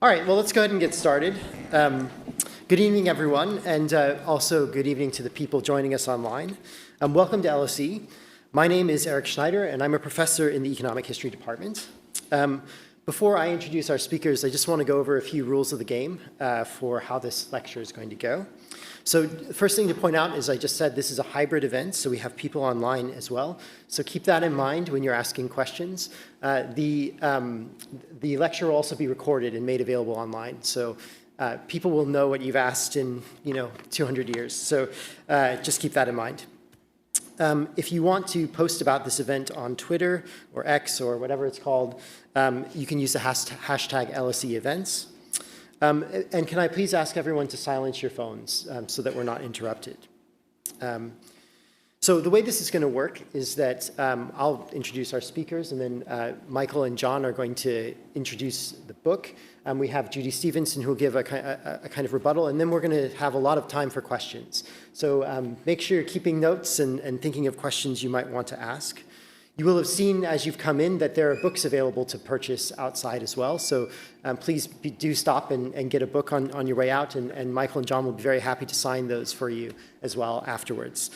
All right, well, let's go ahead and get started. Good evening, everyone, and also good evening to the people joining us online. Welcome to LSE. My name is Eric Schneider, and I'm a professor in the Economic History Department. Before I introduce our speakers, I just want to go over a few rules of the game for how this lecture is going to go. So the first thing to point out is I just said this is a hybrid event, so we have people online as well. So keep that in mind when you're asking questions. The lecture will also be recorded and made available online. So people will know what you've asked in 200 years. So just keep that in mind. If you want to post about this event on Twitter or X or whatever it's called, you can use the hashtag LSE Events. And can I please ask everyone to silence your phones so that we're not interrupted? So the way this is going to work is that I'll introduce our speakers, and then Michael and John are going to introduce the book. We have Judy Stevenson, who will give a kind of rebuttal, and then we're going to have a lot of time for questions. So make sure you're keeping notes and thinking of questions you might want to ask. You will have seen as you've come in that there are books available to purchase outside as well. So please do stop and get a book on your way out, and Michael and John will be very happy to sign those for you as well afterwards.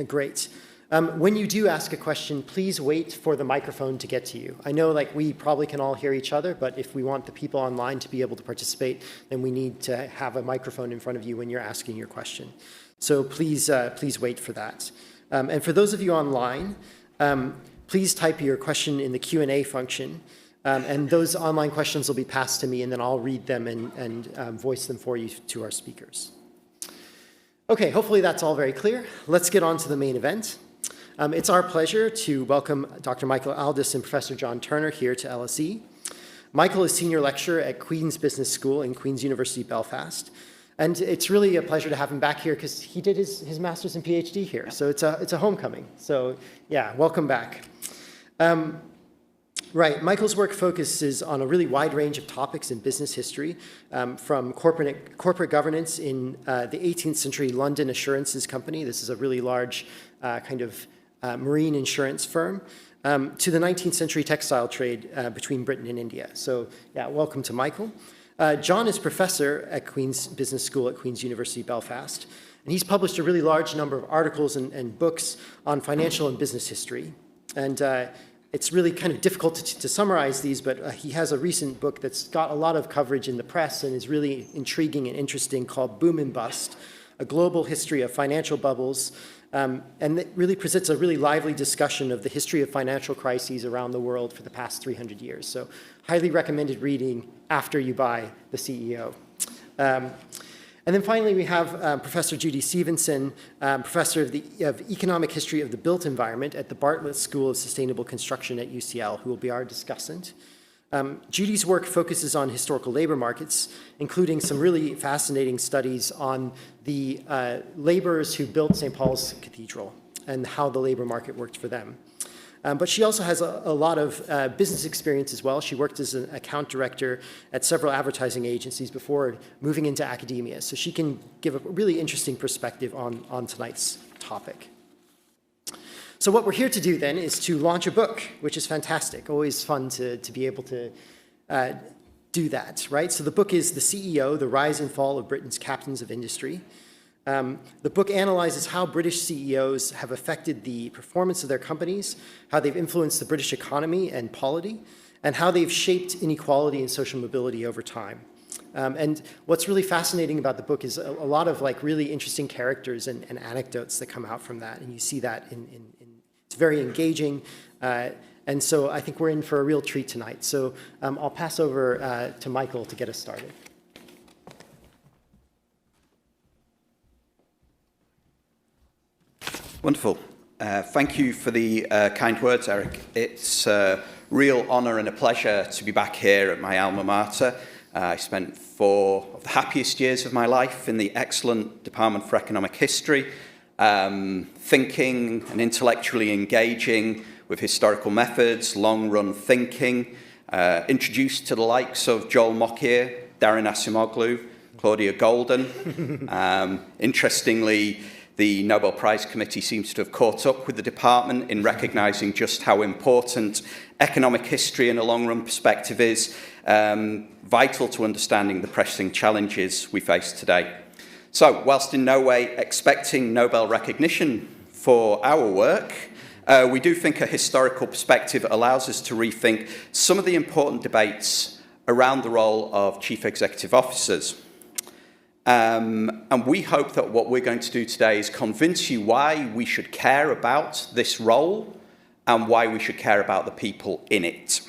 Great. When you do ask a question, please wait for the microphone to get to you. I know we probably can all hear each other, but if we want the people online to be able to participate, then we need to have a microphone in front of you when you're asking your question. So please wait for that. And for those of you online, please type your question in the Q&A function, and those online questions will be passed to me, and then I'll read them and voice them for you to our speakers. Okay, hopefully that's all very clear. Let's get on to the main event. It's our pleasure to welcome Dr. Michael Aldous and Professor John Turner here to LSE. Michael is Senior Lecturer at Queen's Business School in Queen's University, Belfast. And it's really a pleasure to have him back here because he did his master's and PhD here. So it's a homecoming. So yeah, welcome back. Right, Michael's work focuses on a really wide range of topics in business history, from corporate governance in the 18th century London Assurances Company. This is a really large kind of marine insurance firm, to the 19th century textile trade between Britain and India. So yeah, welcome to Michael. John is professor at Queen's Business School at Queen's University, Belfast, and he's published a really large number of articles and books on financial and business history. And it's really kind of difficult to summarize these, but he has a recent book that's got a lot of coverage in the press and is really intriguing and interesting, called Boom and Bust: A Global History of Financial Bubbles. And it really presents a really lively discussion of the history of financial crises around the world for the past 300 years. So highly recommended reading after you buy The CEO. And then finally, we have Professor Judy Stevenson, Professor of Economic History of the Built Environment at the Bartlett School of Sustainable Construction at UCL, who will be our discussant. Judy's work focuses on historical labor markets, including some really fascinating studies on the laborers who built St. Paul's Cathedral and how the labor market worked for them. But she also has a lot of business experience as well. She worked as an account director at several advertising agencies before moving into academia. So she can give a really interesting perspective on tonight's topic. So what we're here to do then is to launch a book, which is fantastic. Always fun to be able to do that, right? So the book is The CEO, The Rise and Fall of Britain's Captains of Industry. The book analyzes how British CEOs have affected the performance of their companies, how they've influenced the British economy and polity, and how they've shaped inequality and social mobility over time. And what's really fascinating about the book is a lot of really interesting characters and anecdotes that come out from that, and you see that it's very engaging, and so I think we're in for a real treat tonight. So I'll pass over to Michael to get us started. Wonderful. Thank you for the kind words, Eric. It's a real honour and a pleasure to be back here at my alma mater. I spent 4 of the happiest years of my life in the excellent Department for Economic History, thinking and intellectually engaging with historical methods, long-run thinking, introduced to the likes of Joel Mokyr, Darren Acemoglu, Claudia Golden. Interestingly, the Nobel Prize Committee seems to have caught up with the department in recognising just how important economic history in a long-run perspective is, vital to understanding the pressing challenges we face today. So, whilst in no way expecting Nobel recognition for our work, we do think a historical perspective allows us to rethink some of the important debates around the role of chief executive officers. And we hope that what we're going to do today is convince you why we should care about this role and why we should care about the people in it.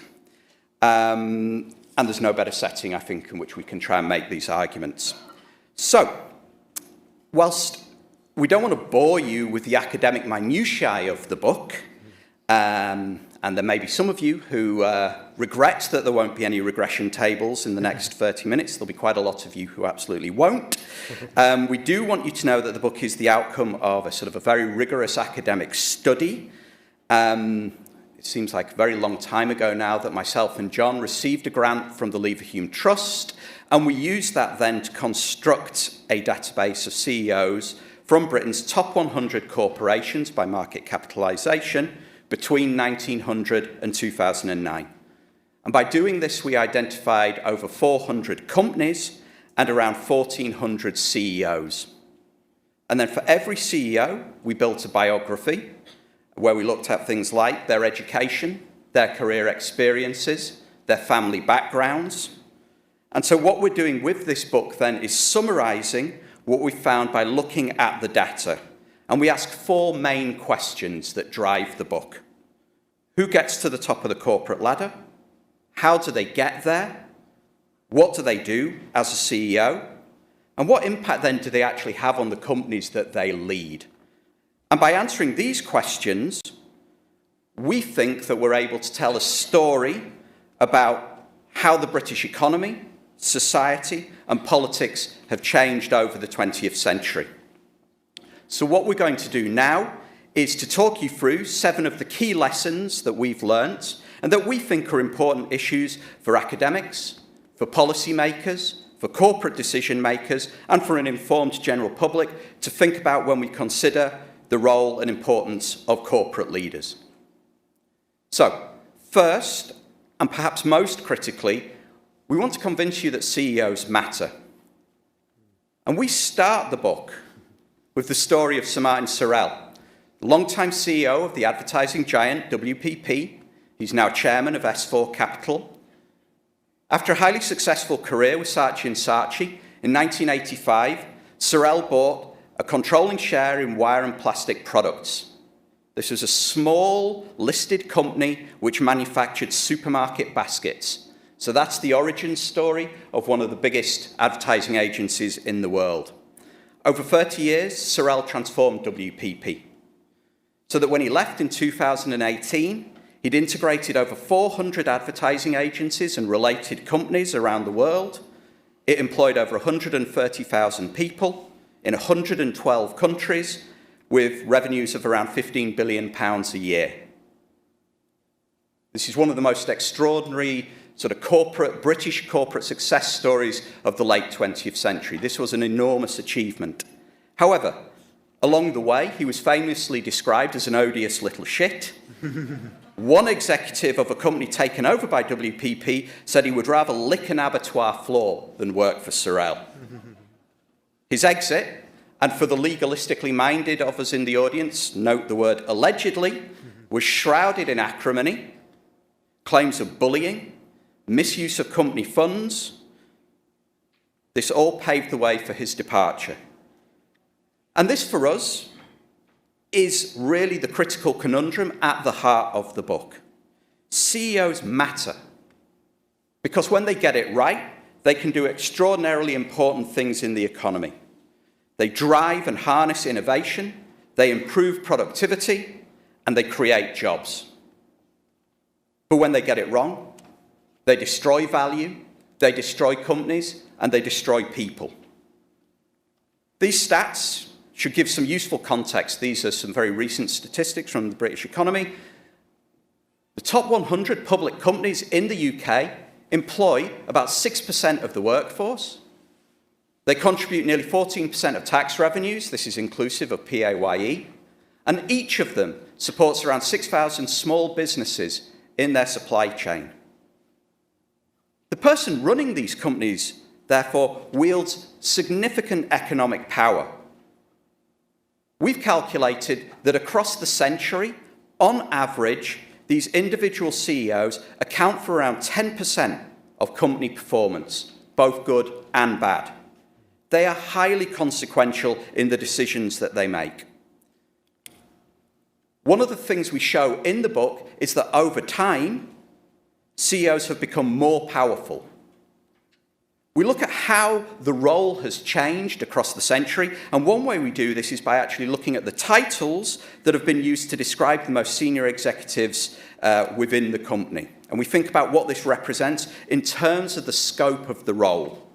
And there's no better setting, I think, in which we can try and make these arguments. So, whilst we don't want to bore you with the academic minutiae of the book, and there may be some of you who regret that there won't be any regression tables in the next 30 minutes. There'll be quite a lot of you who absolutely won't. We do want you to know that the book is the outcome of a sort of a very rigorous academic study. It seems like a very long time ago now that myself and John received a grant from the Leverhulme Trust, and we used that then to construct a database of CEOs from Britain's top 100 corporations by market capitalisation between 1900 and 2009. And by doing this, we identified over 400 companies and around 1,400 CEOs. And then for every CEO, we built a biography where we looked at things like their education, their career experiences, their family backgrounds. And so what we're doing with this book then is summarising what we found by looking at the data. And we ask 4 main questions that drive the book. Who gets to the top of the corporate ladder? How do they get there? What do they do as a CEO? And what impact then do they actually have on the companies that they lead? And by answering these questions, we think that we're able to tell a story about how the British economy, society, and politics have changed over the 20th century. So what we're going to do now is to talk you through 7 of the key lessons that we've learnt and that we think are important issues for academics, for policymakers, for corporate decision makers, and for an informed general public to think about when we consider the role and importance of corporate leaders. So, first, and perhaps most critically, we want to convince you that CEOs matter. And we start the book with the story of Sir Martin Sorrell, the longtime CEO of the advertising giant WPP. He's now chairman of S4 Capital. After a highly successful career with Saatchi & Saatchi, in 1985, Sorrell bought a controlling share in wire and plastic products. This was a small listed company which manufactured supermarket baskets. So that's the origin story of one of the biggest advertising agencies in the world. Over 30 years, Sorrell transformed WPP, so that when he left in 2018, he'd integrated over 400 advertising agencies and related companies around the world. It employed over 130,000 people in 112 countries with revenues of around £15 billion a year. This is one of the most extraordinary sort of British corporate success stories of the late 20th century. This was an enormous achievement. However, along the way, he was famously described as an odious little shit. One executive of a company taken over by WPP said he would rather lick an abattoir floor than work for Sorrell. His exit, and for the legalistically minded of us in the audience, note the word allegedly, was shrouded in acrimony, claims of bullying, misuse of company funds. This all paved the way for his departure. And this, for us, is really the critical conundrum at the heart of the book. CEOs matter because when they get it right, they can do extraordinarily important things in the economy. They drive and harness innovation, they improve productivity, and they create jobs. But when they get it wrong, they destroy value, they destroy companies, and they destroy people. These stats should give some useful context. These are some very recent statistics from the British economy. The top 100 public companies in the UK employ about 6% of the workforce. They contribute nearly 14% of tax revenues. This is inclusive of PAYE. And each of them supports around 6,000 small businesses in their supply chain. The person running these companies, therefore, wields significant economic power. We've calculated that across the century, on average, these individual CEOs account for around 10% of company performance, both good and bad. They are highly consequential in the decisions that they make. One of the things we show in the book is that over time, CEOs have become more powerful. We look at how the role has changed across the century, and one way we do this is by actually looking at the titles that have been used to describe the most senior executives within the company. And we think about what this represents in terms of the scope of the role.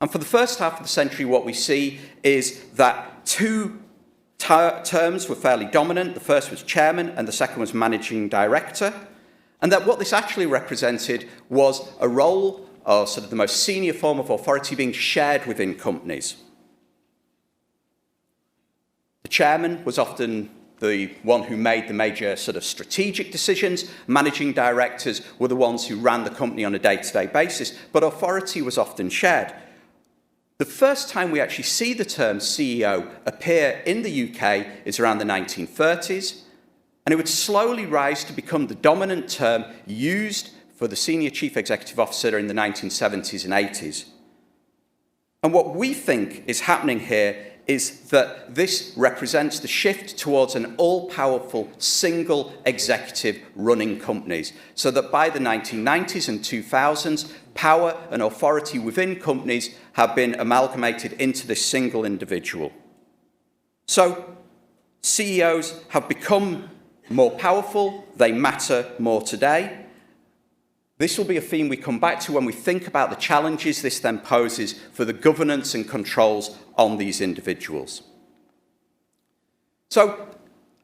And for the first half of the century, what we see is that two terms were fairly dominant. The first was chairman, and the second was managing director. And that what this actually represented was a role, or sort of the most senior form of authority, being shared within companies. The chairman was often the one who made the major sort of strategic decisions. Managing directors were the ones who ran the company on a day-to-day basis, but authority was often shared. The first time we actually see the term CEO appear in the UK is around the 1930s, and it would slowly rise to become the dominant term used for the senior chief executive officer in the 1970s and 80s. And what we think is happening here is that this represents the shift towards an all-powerful single executive running companies, so that by the 1990s and 2000s, power and authority within companies have been amalgamated into this single individual. So CEOs have become more powerful, they matter more today. This will be a theme we come back to when we think about the challenges this then poses for the governance and controls on these individuals. So,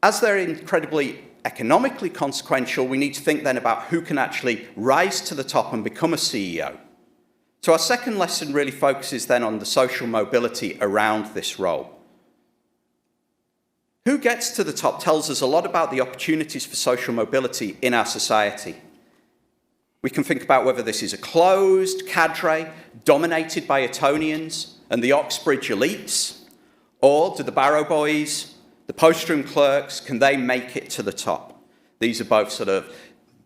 as they're incredibly economically consequential, we need to think then about who can actually rise to the top and become a CEO. So our second lesson really focuses then on the social mobility around this role. Who gets to the top tells us a lot about the opportunities for social mobility in our society. We can think about whether this is a closed cadre dominated by Etonians and the Oxbridge elites, or do the Barrow boys, the postroom clerks, can they make it to the top? These are both sort of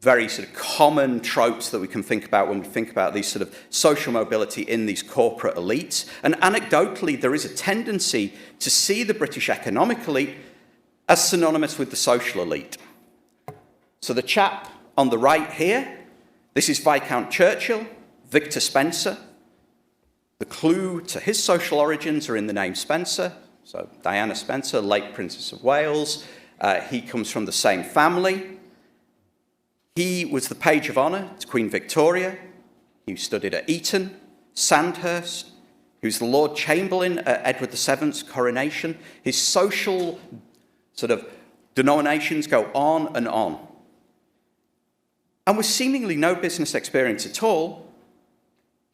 very sort of common tropes that we can think about when we think about these sort of social mobility in these corporate elites. And anecdotally, there is a tendency to see the British economic elite as synonymous with the social elite. So the chap on the right here, this is Viscount Churchill, Victor Spencer. The clue to his social origins are in the name Spencer. So Diana Spencer, late Princess of Wales. He comes from the same family. He was the Page of Honour to Queen Victoria. He studied at Eton. Sandhurst, who's the Lord Chamberlain at Edward VII's coronation. His social sort of denominations go on and on. And with seemingly no business experience at all,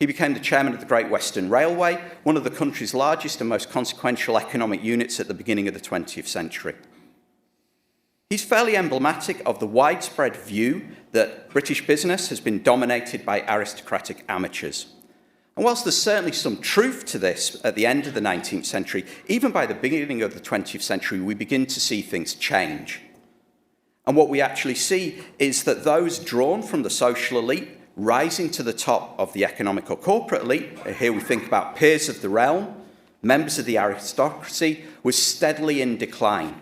he became the chairman of the Great Western Railway, one of the country's largest and most consequential economic units at the beginning of the 20th century. He's fairly emblematic of the widespread view that British business has been dominated by aristocratic amateurs. And whilst there's certainly some truth to this at the end of the 19th century, even by the beginning of the 20th century, we begin to see things change. And what we actually see is that those drawn from the social elite rising to the top of the economic or corporate elite, here we think about peers of the realm, members of the aristocracy, was steadily in decline.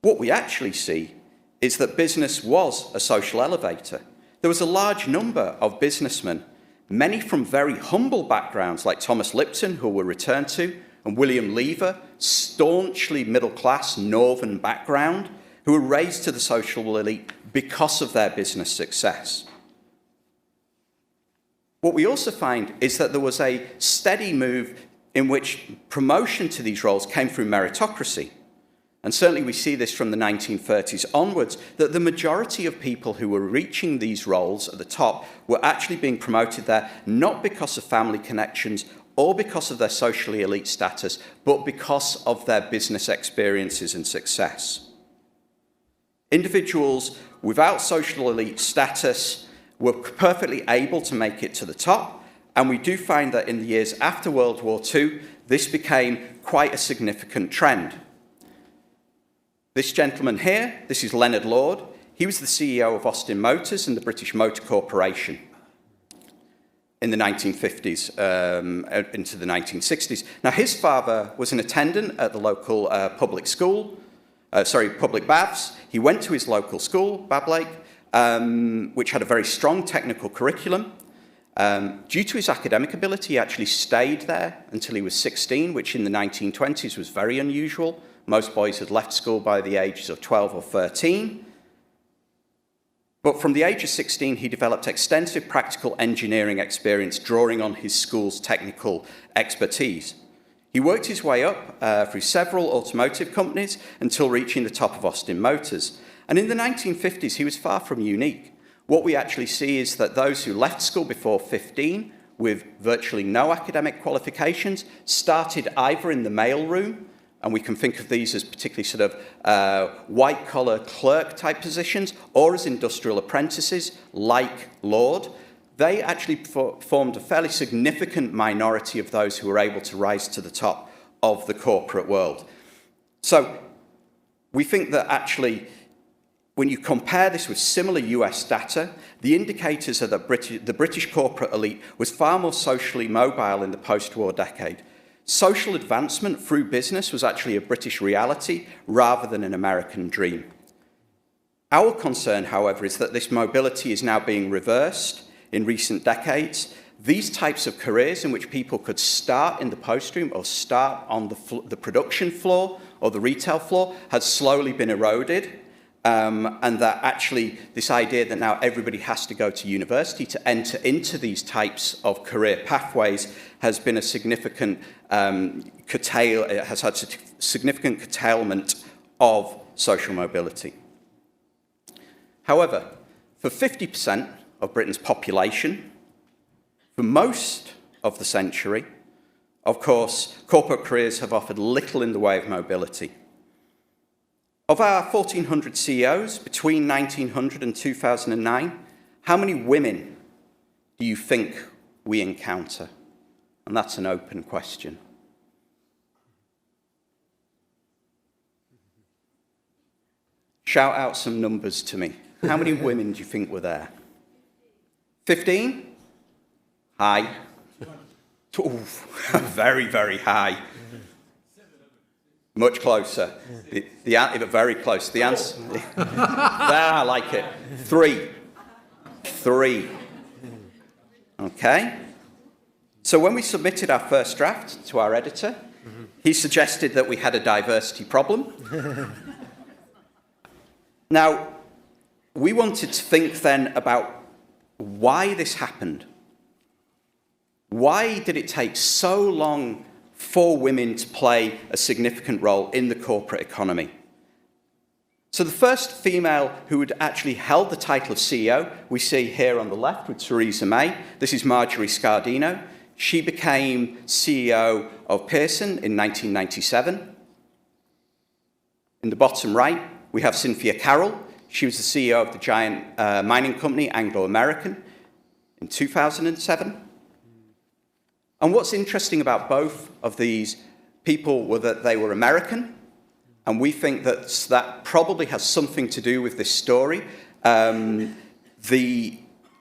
What we actually see is that business was a social elevator. There was a large number of businessmen, many from very humble backgrounds like Thomas Lipton, who we'll return to, and William Lever, staunchly middle-class northern background, who were raised to the social elite because of their business success. What we also find is that there was a steady move in which promotion to these roles came through meritocracy. And certainly we see this from the 1930s onwards, that the majority of people who were reaching these roles at the top were actually being promoted there not because of family connections or because of their socially elite status, but because of their business experiences and success. Individuals without social elite status were perfectly able to make it to the top, and we do find that in the years after World War II, this became quite a significant trend. This gentleman here, this is Leonard Lord. He was the CEO of Austin Motors and the British Motor Corporation in the 1950s into the 1960s. Now, his father was an attendant at the local public baths. He went to his local school, Bablake, which had a very strong technical curriculum. Due to his academic ability, he actually stayed there until he was 16, which in the 1920s was very unusual. Most boys had left school by the ages of 12 or 13. But from the age of 16, he developed extensive practical engineering experience, drawing on his school's technical expertise. He worked his way up through several automotive companies until reaching the top of Austin Motors. And in the 1950s, he was far from unique. What we actually see is that those who left school before 15 with virtually no academic qualifications started either in the mailroom, and we can think of these as particularly sort of white-collar clerk-type positions, or as industrial apprentices, like Lord. They actually formed a fairly significant minority of those who were able to rise to the top of the corporate world. So we think that actually, when you compare this with similar US data, the indicators are that the British corporate elite was far more socially mobile in the post-war decade. Social advancement through business was actually a British reality rather than an American dream. Our concern, however, is that this mobility is now being reversed in recent decades. These types of careers in which people could start in the postroom or start on the production floor or the retail floor has slowly been eroded. And that actually this idea that now everybody has to go to university to enter into these types of career pathways has been a significant has had significant curtailment of social mobility. However, for 50% of Britain's population, for most of the century, of course, corporate careers have offered little in the way of mobility. Of our 1,400 CEOs between 1900 and 2009, how many women do you think we encounter? And that's an open question. Shout out some numbers to me. How many women do you think were there? 15? High. Ooh, very, very high. Much closer. Very close. The answer. There, I like it. 3. Okay. So when we submitted our first draft to our editor, he suggested that we had a diversity problem. Now, we wanted to think then about why this happened. Why did it take so long for women to play a significant role in the corporate economy? So the first female who had actually held the title of CEO, we see here on the left with Theresa May. This is Marjorie Scardino. She became CEO of Pearson in 1997. In the bottom right, we have Cynthia Carroll. She was the CEO of the giant mining company, Anglo American, in 2007. And what's interesting about both of these people were that they were American, and we think that that probably has something to do with this story. In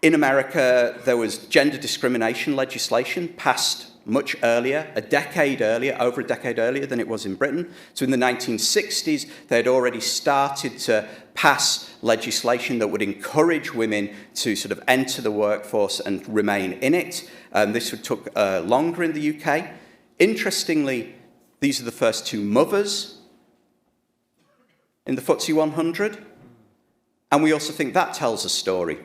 America, there was gender discrimination legislation passed much earlier, over a decade earlier than it was in Britain. So in the 1960s, they had already started to pass legislation that would encourage women to sort of enter the workforce and remain in it. This took longer in the UK. Interestingly, these are the first 2 mothers in the FTSE 100. And we also think that tells a story.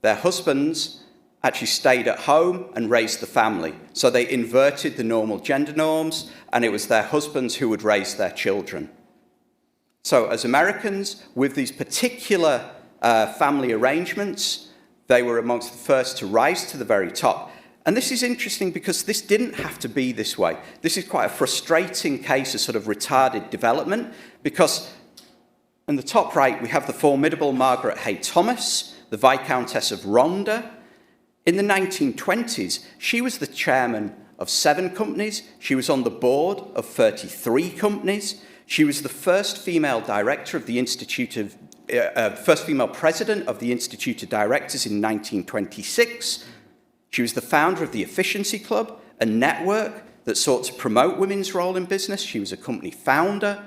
Their husbands actually stayed at home and raised the family. So they inverted the normal gender norms, and it was their husbands who would raise their children. So as Americans, with these particular family arrangements, they were amongst the first to rise to the very top. And this is interesting because this didn't have to be this way. This is quite a frustrating case of sort of retarded development, because in the top right, we have the formidable Margaret Hay Thomas, the Viscountess of Ronda. In the 1920s, she was the chairman of 7 companies. She was on the board of 33 companies. She was the first female director of the first female president of the Institute of Directors in 1926. She was the founder of the Efficiency Club, a network that sought to promote women's role in business. She was a company founder.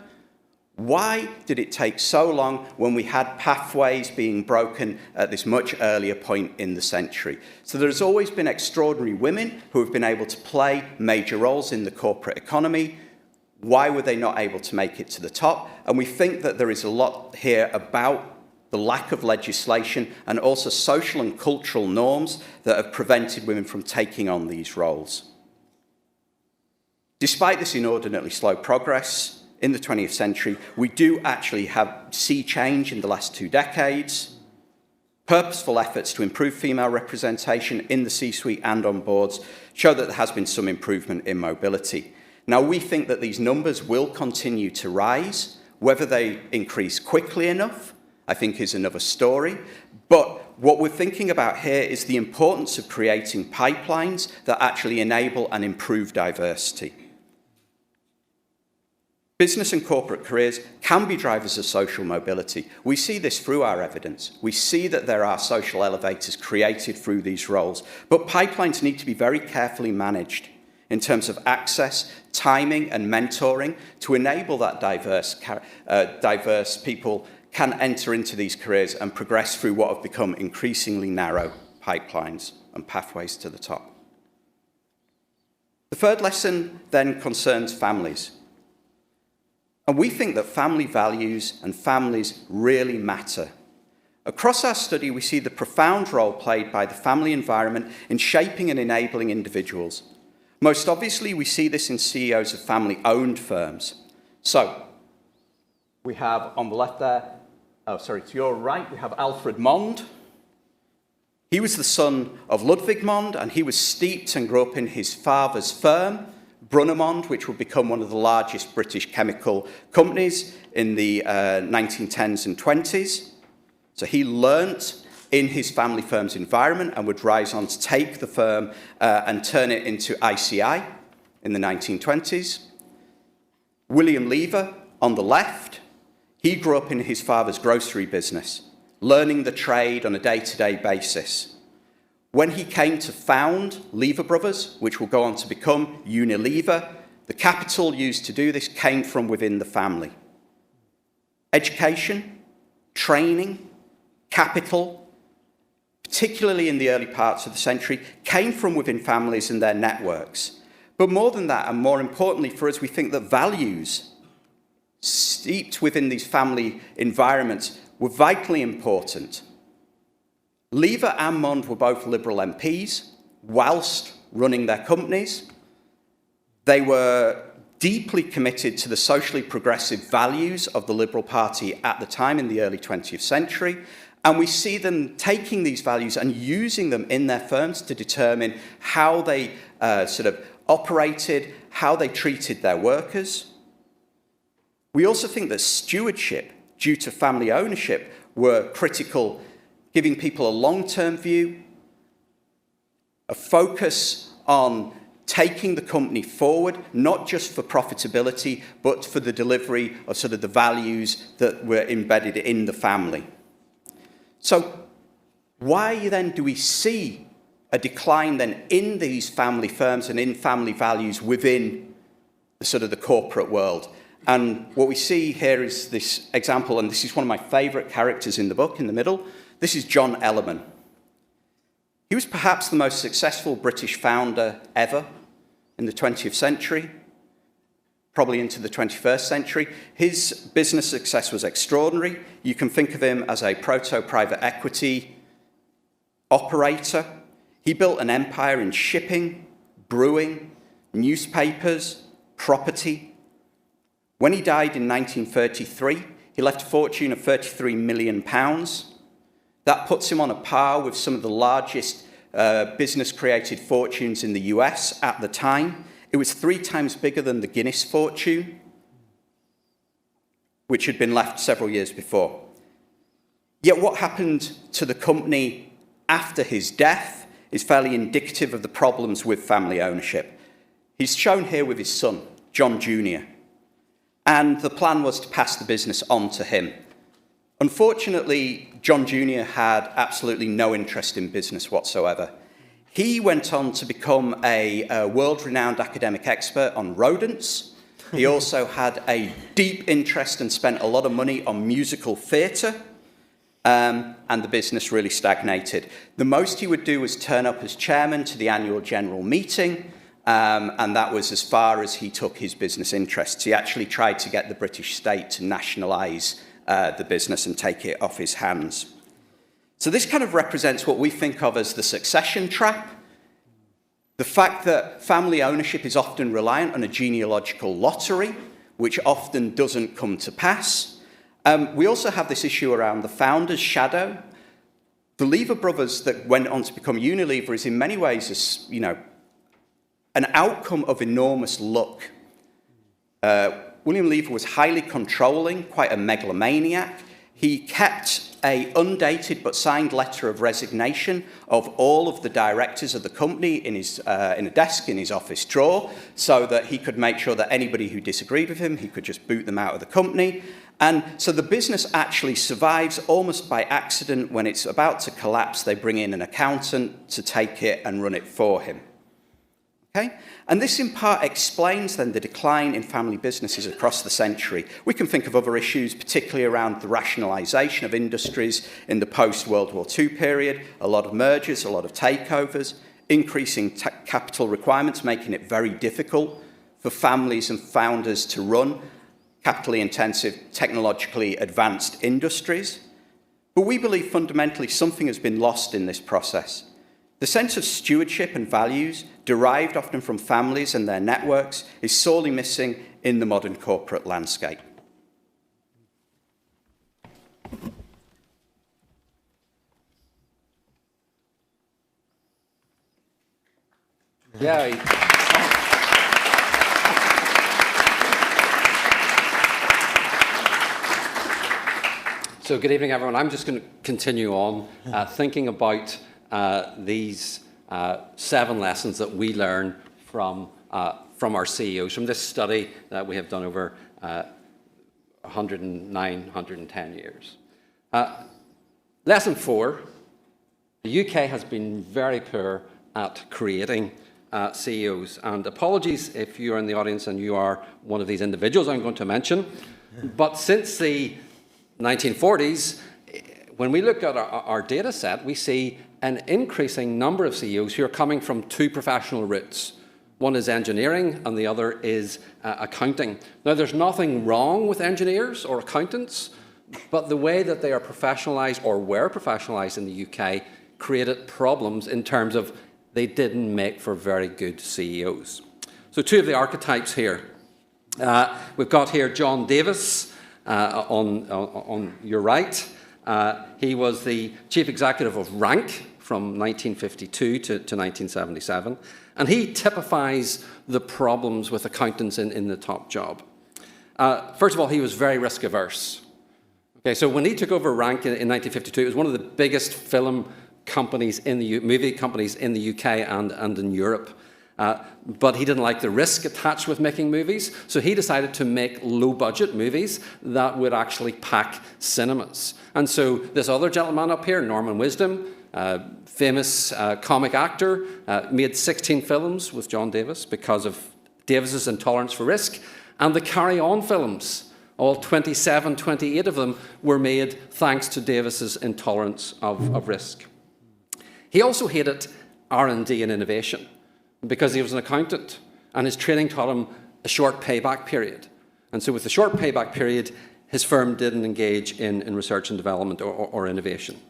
Why did it take so long when we had pathways being broken at this much earlier point in the century? So there's always been extraordinary women who have been able to play major roles in the corporate economy. Why were they not able to make it to the top? And we think that there is a lot here about the lack of legislation and also social and cultural norms that have prevented women from taking on these roles. Despite this inordinately slow progress in the 20th century, we do actually see change in the last 2 decades. Purposeful efforts to improve female representation in the C-suite and on boards show that there has been some improvement in mobility. Now, we think that these numbers will continue to rise. Whether they increase quickly enough, I think, is another story. But what we're thinking about here is the importance of creating pipelines that actually enable and improve diversity. Business and corporate careers can be drivers of social mobility. We see this through our evidence. We see that there are social elevators created through these roles, but pipelines need to be very carefully managed in terms of access, timing, and mentoring to enable that diverse people can enter into these careers and progress through what have become increasingly narrow pipelines and pathways to the top. The third lesson then concerns families. And we think that family values and families really matter. Across our study, we see the profound role played by the family environment in shaping and enabling individuals. Most obviously, we see this in CEOs of family-owned firms. So, we have on the left there, to your right, we have Alfred Mond. He was the son of Ludwig Mond, and he was steeped and grew up in his father's firm, Brunnermond, which would become one of the largest British chemical companies in the 1910s and 20s. So he learnt in his family firm's environment and would rise on to take the firm and turn it into ICI in the 1920s. William Lever, on the left, he grew up in his father's grocery business, learning the trade on a day-to-day basis. When he came to found Lever Brothers, which will go on to become Unilever, the capital used to do this came from within the family. Education, training, capital, particularly in the early parts of the century, came from within families and their networks. But more than that, and more importantly for us, we think that values steeped within these family environments were vitally important. Lever and Mond were both Liberal MPs whilst running their companies. They were deeply committed to the socially progressive values of the Liberal Party at the time in the early 20th century. And we see them taking these values and using them in their firms to determine how they operated, how they treated their workers. We also think that stewardship, due to family ownership, were critical, giving people a long-term view, a focus on taking the company forward, not just for profitability, but for the delivery of the values that were embedded in the family. So why then do we see a decline then in these family firms and in family values within the corporate world? And what we see here is this example, and this is one of my favourite characters in the book, in the middle. This is John Ellerman. He was perhaps the most successful British founder ever in the 20th century, probably into the 21st century. His business success was extraordinary. You can think of him as a proto-private equity operator. He built an empire in shipping, brewing, newspapers, property. When he died in 1933, he left a fortune of £33 million. That puts him on a par with some of the largest business created fortunes in the US at the time. It was 3 times bigger than the Guinness fortune, which had been left several years before. Yet what happened to the company after his death is fairly indicative of the problems with family ownership. He's shown here with his son, John Jr., and the plan was to pass the business on to him. Unfortunately, John Jr. had absolutely no interest in business whatsoever. He went on to become a world-renowned academic expert on rodents. He also had a deep interest and spent a lot of money on musical theatre, and the business really stagnated. The most he would do was turn up as chairman to the annual general meeting, and that was as far as he took his business interests. He actually tried to get the British state to nationalise the business and take it off his hands. So this kind of represents what we think of as the succession trap. The fact that family ownership is often reliant on a genealogical lottery, which often doesn't come to pass. We also have this issue around the founder's shadow. The Lever brothers that went on to become Unilever is in many ways, an outcome of enormous luck. William Lever was highly controlling, quite a megalomaniac. He kept an undated but signed letter of resignation of all of the directors of the company in a desk in his office drawer, so that he could make sure that anybody who disagreed with him, he could just boot them out of the company. And so the business actually survives almost by accident. When it's about to collapse, they bring in an accountant to take it and run it for him. Okay? And this in part explains then the decline in family businesses across the century. We can think of other issues, particularly around the rationalisation of industries in the post-World War II period, a lot of mergers, a lot of takeovers, increasing capital requirements, making it very difficult for families and founders to run capitally intensive, technologically advanced industries. But we believe fundamentally something has been lost in this process. The sense of stewardship and values, derived often from families and their networks, is sorely missing in the modern corporate landscape. Yeah. So good evening, everyone. I'm just going to continue on thinking about these 7 lessons that we learn from our CEOs, from this study that we have done over 109, 110 years. Lesson 4, the UK has been very poor at creating CEOs. And apologies if you are in the audience and you are one of these individuals I'm going to mention. But since the 1940s, when we look at our data set, we see an increasing number of CEOs who are coming from 2 professional routes. One is engineering and the other is accounting. Now, there's nothing wrong with engineers or accountants, but the way that they are professionalised or were professionalised in the UK created problems in terms of they didn't make for very good CEOs. So 2 of the archetypes here. We've got here John Davis on your right. He was the chief executive of Rank from 1952 to 1977, and he typifies the problems with accountants in the top job. First of all, he was very risk averse. Okay, so when he took over Rank in 1952, it was one of the biggest film companies movie companies in the UK and in Europe. But he didn't like the risk attached with making movies, so he decided to make low-budget movies that would actually pack cinemas. And so this other gentleman up here, Norman Wisdom, famous comic actor, made 16 films with John Davis because of Davis's intolerance for risk. And the Carry On films, all 27, 28 of them, were made thanks to Davis's intolerance of risk. He also hated R&D and innovation, because he was an accountant, and his training taught him a short payback period. And so with the short payback period, his firm didn't engage in research and development or innovation.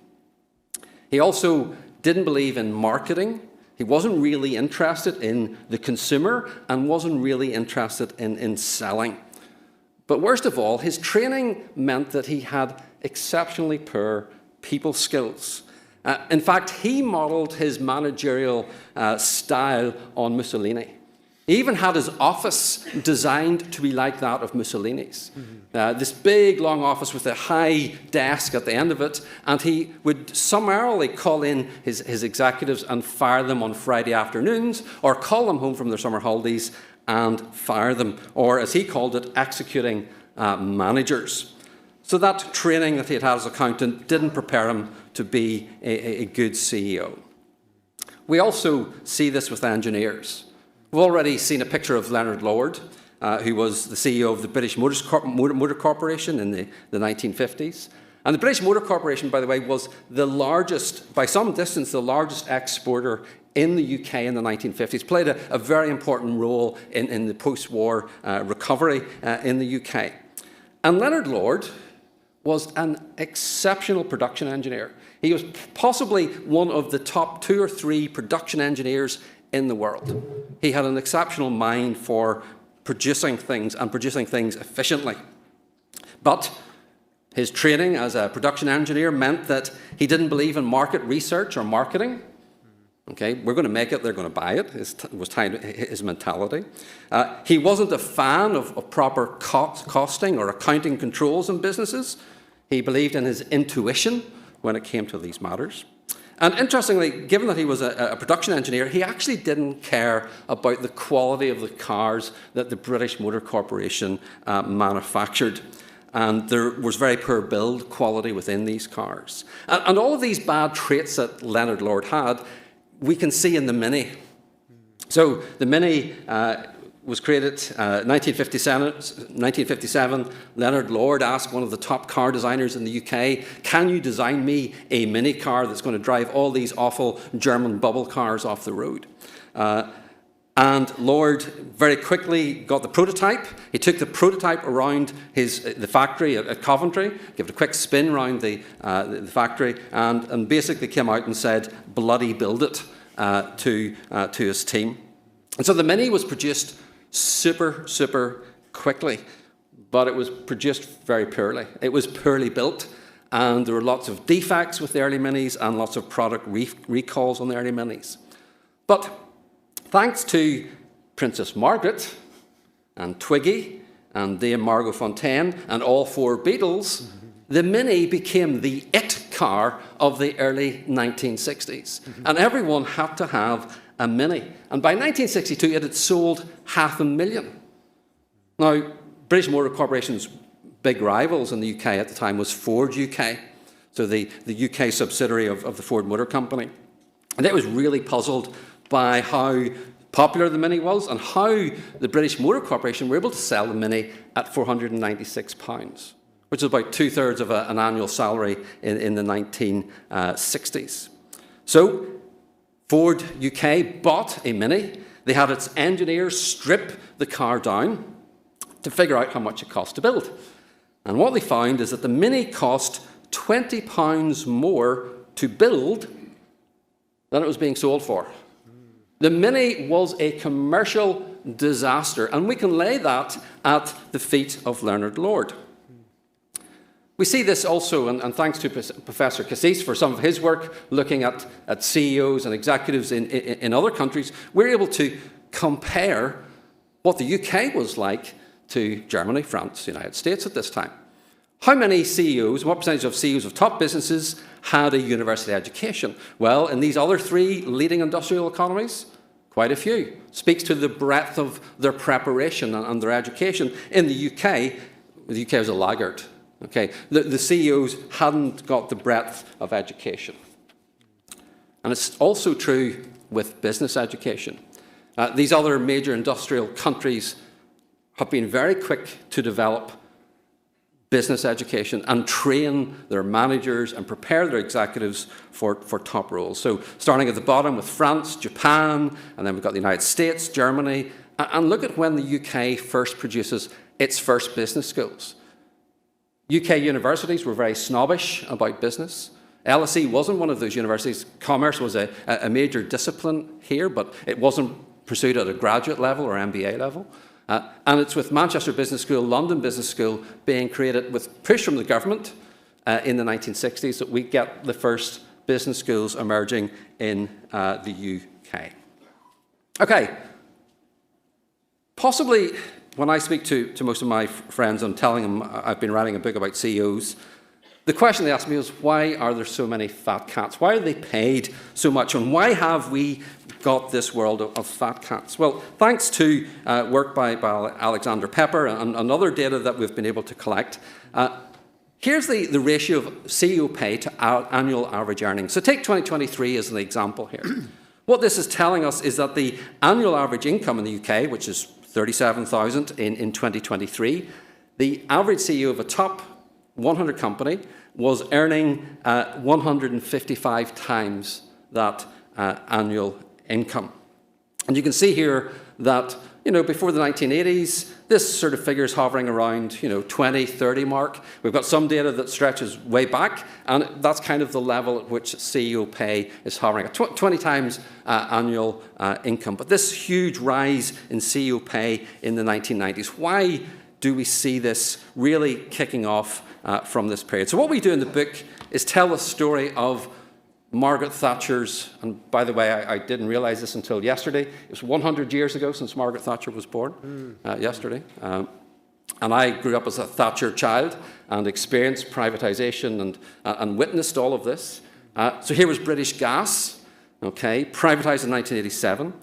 He also didn't believe in marketing. He wasn't really interested in the consumer and wasn't really interested in selling. But worst of all, his training meant that he had exceptionally poor people skills. In fact, he modelled his managerial style on Mussolini. He even had his office designed to be like that of Mussolini's. This big, long office with a high desk at the end of it, and he would summarily call in his executives and fire them on Friday afternoons, or call them home from their summer holidays and fire them, or as he called it, executing managers. So that training that he had as accountant didn't prepare him to be a good CEO. We also see this with engineers. We've already seen a picture of Leonard Lord, who was the CEO of the British Motor Corporation in the 1950s. And the British Motor Corporation, by the way, was the largest, by some distance, the largest exporter in the UK in the 1950s, played a very important role in the post-war recovery in the UK. And Leonard Lord was an exceptional production engineer. He was possibly one of the top 2 or 3 production engineers in the world. He had an exceptional mind for producing things and producing things efficiently. But his training as a production engineer meant that he didn't believe in market research or marketing. Okay, we're going to make it, they're going to buy it, was his mentality. He wasn't a fan of proper costing or accounting controls in businesses. He believed in his intuition when it came to these matters. And interestingly, given that he was a production engineer, he actually didn't care about the quality of the cars that the British Motor Corporation manufactured. And there was very poor build quality within these cars. And all of these bad traits that Leonard Lord had, we can see in the Mini. So the Mini was created 1957. Leonard Lord asked one of the top car designers in the UK, can you design me a Mini car that's going to drive all these awful German bubble cars off the road? And Lord very quickly got the prototype. He took the prototype around the factory at Coventry, gave it a quick spin around the factory, and basically came out and said, bloody build it, to his team. And so the Mini was produced super quickly, but it was produced very poorly. It was poorly built, and there were lots of defects with the early Minis and lots of product recalls on the early Minis. But thanks to Princess Margaret and Twiggy and Dame Margot Fontaine and all 4 Beatles, the Mini became the it car of the early 1960s. And everyone had to have a Mini. And by 1962, it had sold 500,000. Now, British Motor Corporation's big rivals in the UK at the time was Ford UK, so the UK subsidiary of the Ford Motor Company. And it was really puzzled by how popular the Mini was and how the British Motor Corporation were able to sell the Mini at £496, which is about 2/3 of an annual salary in the 1960s. So Ford UK bought a Mini. They had its engineers strip the car down to figure out how much it cost to build. And what they found is that the Mini cost £20 more to build than it was being sold for. The Mini was a commercial disaster, and we can lay that at the feet of Leonard Lord. We see this also, and thanks to Professor Cassis for some of his work looking at CEOs and executives in other countries, we're able to compare what the UK was like to Germany, France, the United States at this time. How many CEOs, what percentage of CEOs of top businesses had a university education? Well, in these other 3 leading industrial economies, quite a few. Speaks to the breadth of their preparation and their education. In the UK was a laggard. Okay, the CEOs hadn't got the breadth of education. And it's also true with business education. These other major industrial countries have been very quick to develop business education and train their managers and prepare their executives for top roles. So starting at the bottom with France, Japan, and then we've got the United States, Germany, and look at when the UK first produces its first business schools. UK universities were very snobbish about business. LSE wasn't one of those universities. Commerce was a major discipline here, but it wasn't pursued at a graduate level or MBA level. And it's with Manchester Business School, London Business School being created with push from the government in the 1960s that we get the first business schools emerging in the UK. Okay, possibly when I speak to most of my friends and telling them I've been writing a book about CEOs, the question they ask me is, why are there so many fat cats? Why are they paid so much? And why have we got this world of fat cats? Well, thanks to work by Alexander Pepper and other data that we've been able to collect, here's the ratio of CEO pay to annual average earnings. So take 2023 as an example here. What this is telling us is that the annual average income in the UK, which is 37,000 in 2023, the average CEO of a top 100 company was earning 155 times that annual income. And you can see here that, before the 1980s, this sort of figure is hovering around, 20, 30 mark. We've got some data that stretches way back, and that's kind of the level at which CEO pay is hovering at 20 times annual income. But this huge rise in CEO pay in the 1990s, why do we see this really kicking off from this period? So what we do in the book is tell the story of Margaret Thatcher's, and by the way, I didn't realize this until yesterday. It was 100 years ago since Margaret Thatcher was born, yesterday. And I grew up as a Thatcher child and experienced privatisation and witnessed all of this. So here was British Gas, okay, privatised in 1987.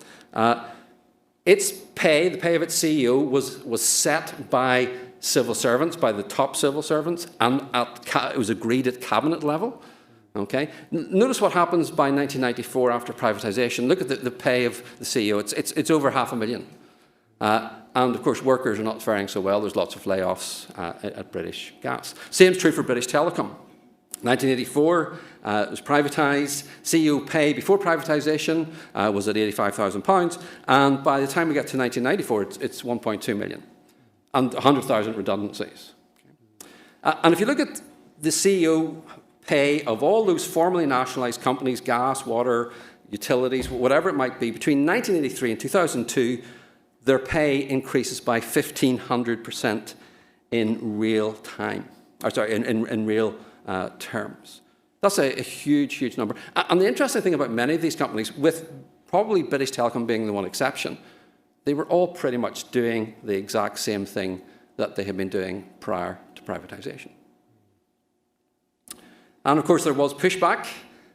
Its pay, the pay of its CEO, was set by civil servants, by the top civil servants, and it was agreed at cabinet level. Okay. Notice what happens by 1994 after privatisation. Look at the pay of the CEO. It's over $500,000. And of course, workers are not faring so well. There's lots of layoffs at British Gas. Same is true for British Telecom. 1984, it was privatised. CEO pay before privatisation was at £85,000. And by the time we get to 1994, it's 1.2 million. And 100,000 redundancies. And if you look at the CEO pay of all those formerly nationalised companies, gas, water, utilities, whatever it might be, between 1983 and 2002, their pay increases by 1,500% in real time. In real terms. That's a huge, huge number. And the interesting thing about many of these companies, with probably British Telecom being the one exception, they were all pretty much doing the exact same thing that they had been doing prior to privatisation. And of course, there was pushback.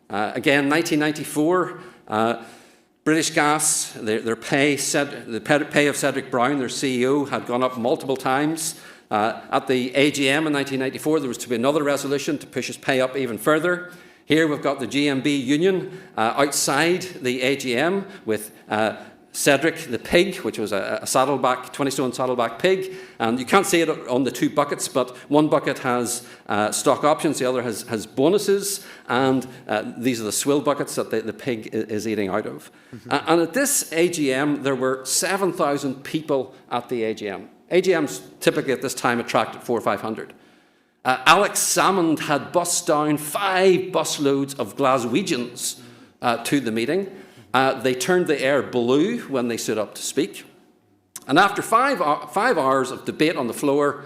Again, 1994, British Gas, the pay of Cedric Brown, their CEO, had gone up multiple times. At the AGM in 1994, there was to be another resolution to push his pay up even further. Here we've got the GMB union outside the AGM with Cedric the pig, which was a saddleback, 20-stone saddleback pig. And you can't see it on the two buckets, but one bucket has stock options, the other has bonuses, and these are the swill buckets that the pig is eating out of. And at this AGM, there were 7,000 people at the AGM. AGMs typically at this time attracted 400 or 500. Alex Salmond had bussed down 5 busloads of Glaswegians to the meeting. They turned the air blue when they stood up to speak. And after 5 hours of debate on the floor,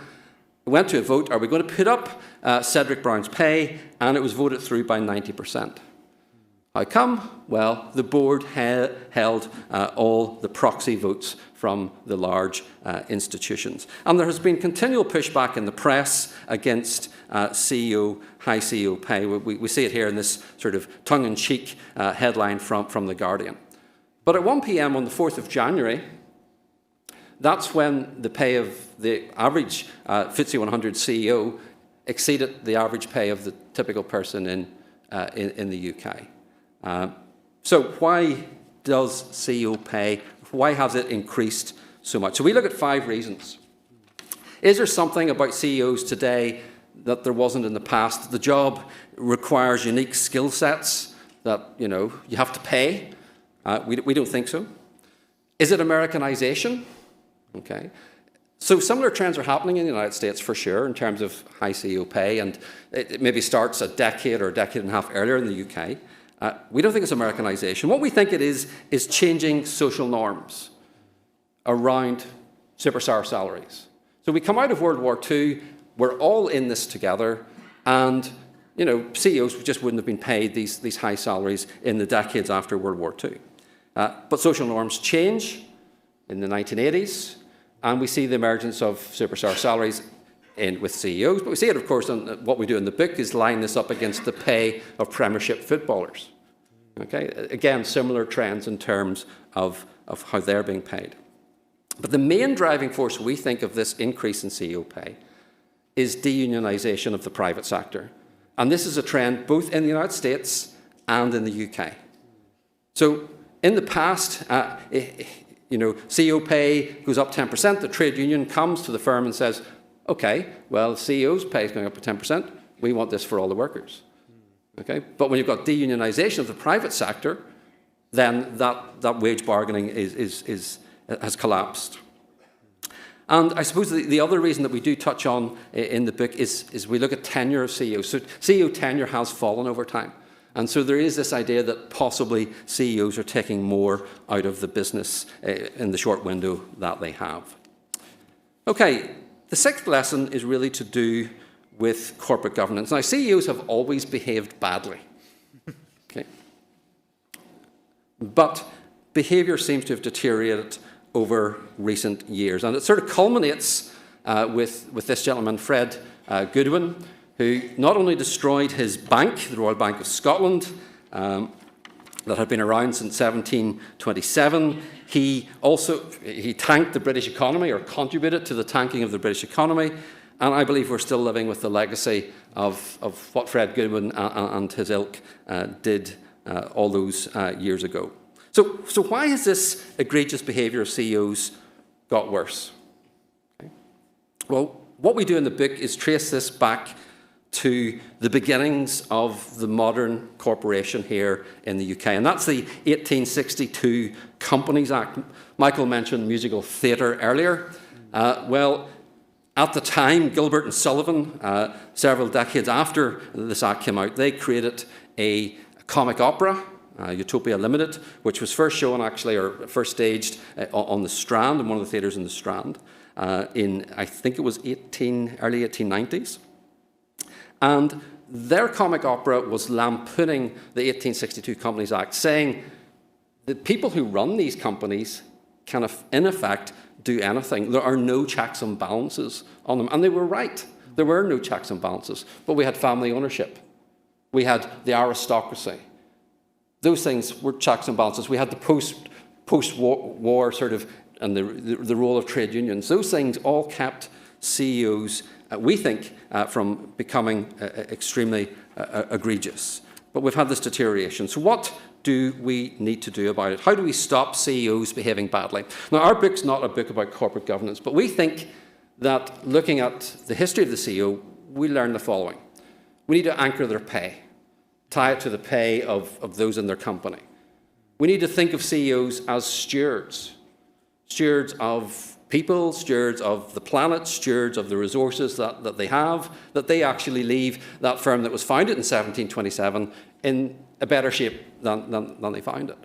we went to a vote. Are we going to put up Cedric Brown's pay? And it was voted through by 90%. How come? Well, the board held all the proxy votes from the large institutions. And there has been continual pushback in the press against high CEO pay. We see it here in this sort of tongue-in-cheek headline from The Guardian. But at 1 p.m. on the 4th of January, that's when the pay of the average FTSE 100 CEO exceeded the average pay of the typical person in the UK. So why does CEO pay, why has it increased so much? So we look at 5 reasons. Is there something about CEOs today that there wasn't in the past? The job requires unique skill sets that, you have to pay. We don't think so. Is it Americanization? Okay. So similar trends are happening in the United States for sure in terms of high CEO pay, and it maybe starts a decade or a decade and a half earlier in the UK. We don't think it's Americanization. What we think it is changing social norms around superstar salaries. So we come out of World War II, we're all in this together, and CEOs just wouldn't have been paid these high salaries in the decades after World War II. But social norms change in the 1980s, and we see the emergence of superstar salaries with CEOs. But we see it, of course, and what we do in the book is line this up against the pay of Premiership footballers. Okay, again, similar trends in terms of how they're being paid. But the main driving force, we think, of this increase in CEO pay is deunionisation of the private sector. And this is a trend both in the United States and in the UK. So in the past, CEO pay goes up 10%. The trade union comes to the firm and says, OK, well, CEO's pay is going up by 10%. We want this for all the workers. Okay? But when you've got deunionisation of the private sector, then that wage bargaining has collapsed. And I suppose the other reason that we do touch on in the book is we look at tenure of CEOs. So CEO tenure has fallen over time. And so there is this idea that possibly CEOs are taking more out of the business in the short window that they have. Okay, the sixth lesson is really to do with corporate governance. Now, CEOs have always behaved badly. Okay. But behaviour seems to have deteriorated over recent years. And it sort of culminates with this gentleman, Fred Goodwin, who not only destroyed his bank, the Royal Bank of Scotland, that had been around since 1727, he tanked the British economy, or contributed to the tanking of the British economy. And I believe we're still living with the legacy of what Fred Goodwin and his ilk did all those years ago. So why has this egregious behaviour of CEOs got worse? Okay. Well, what we do in the book is trace this back to the beginnings of the modern corporation here in the UK. And that's the 1862 Companies Act. Michael mentioned musical theatre earlier. Well, at the time, Gilbert and Sullivan, several decades after this act came out, they created a comic opera, Utopia Limited, which was first shown actually, or first staged on the Strand, in one of the theatres in the Strand, in, I think it was early 1890s. And their comic opera was lampooning the 1862 Companies Act, saying the people who run these companies can, in effect, do anything. There are no checks and balances on them. And they were right. There were no checks and balances. But we had family ownership. We had the aristocracy. Those things were checks and balances. We had the post-war sort of, and the role of trade unions. Those things all kept CEOs, we think, from becoming extremely egregious. But we've had this deterioration. So what do we need to do about it? How do we stop CEOs behaving badly? Now, our book's not a book about corporate governance, but we think that looking at the history of the CEO, we learn the following. We need to anchor their pay, tie it to the pay of those in their company. We need to think of CEOs as stewards of people, stewards of the planet, stewards of the resources that they have, that they actually leave that firm that was founded in 1727 in a better shape than they found it.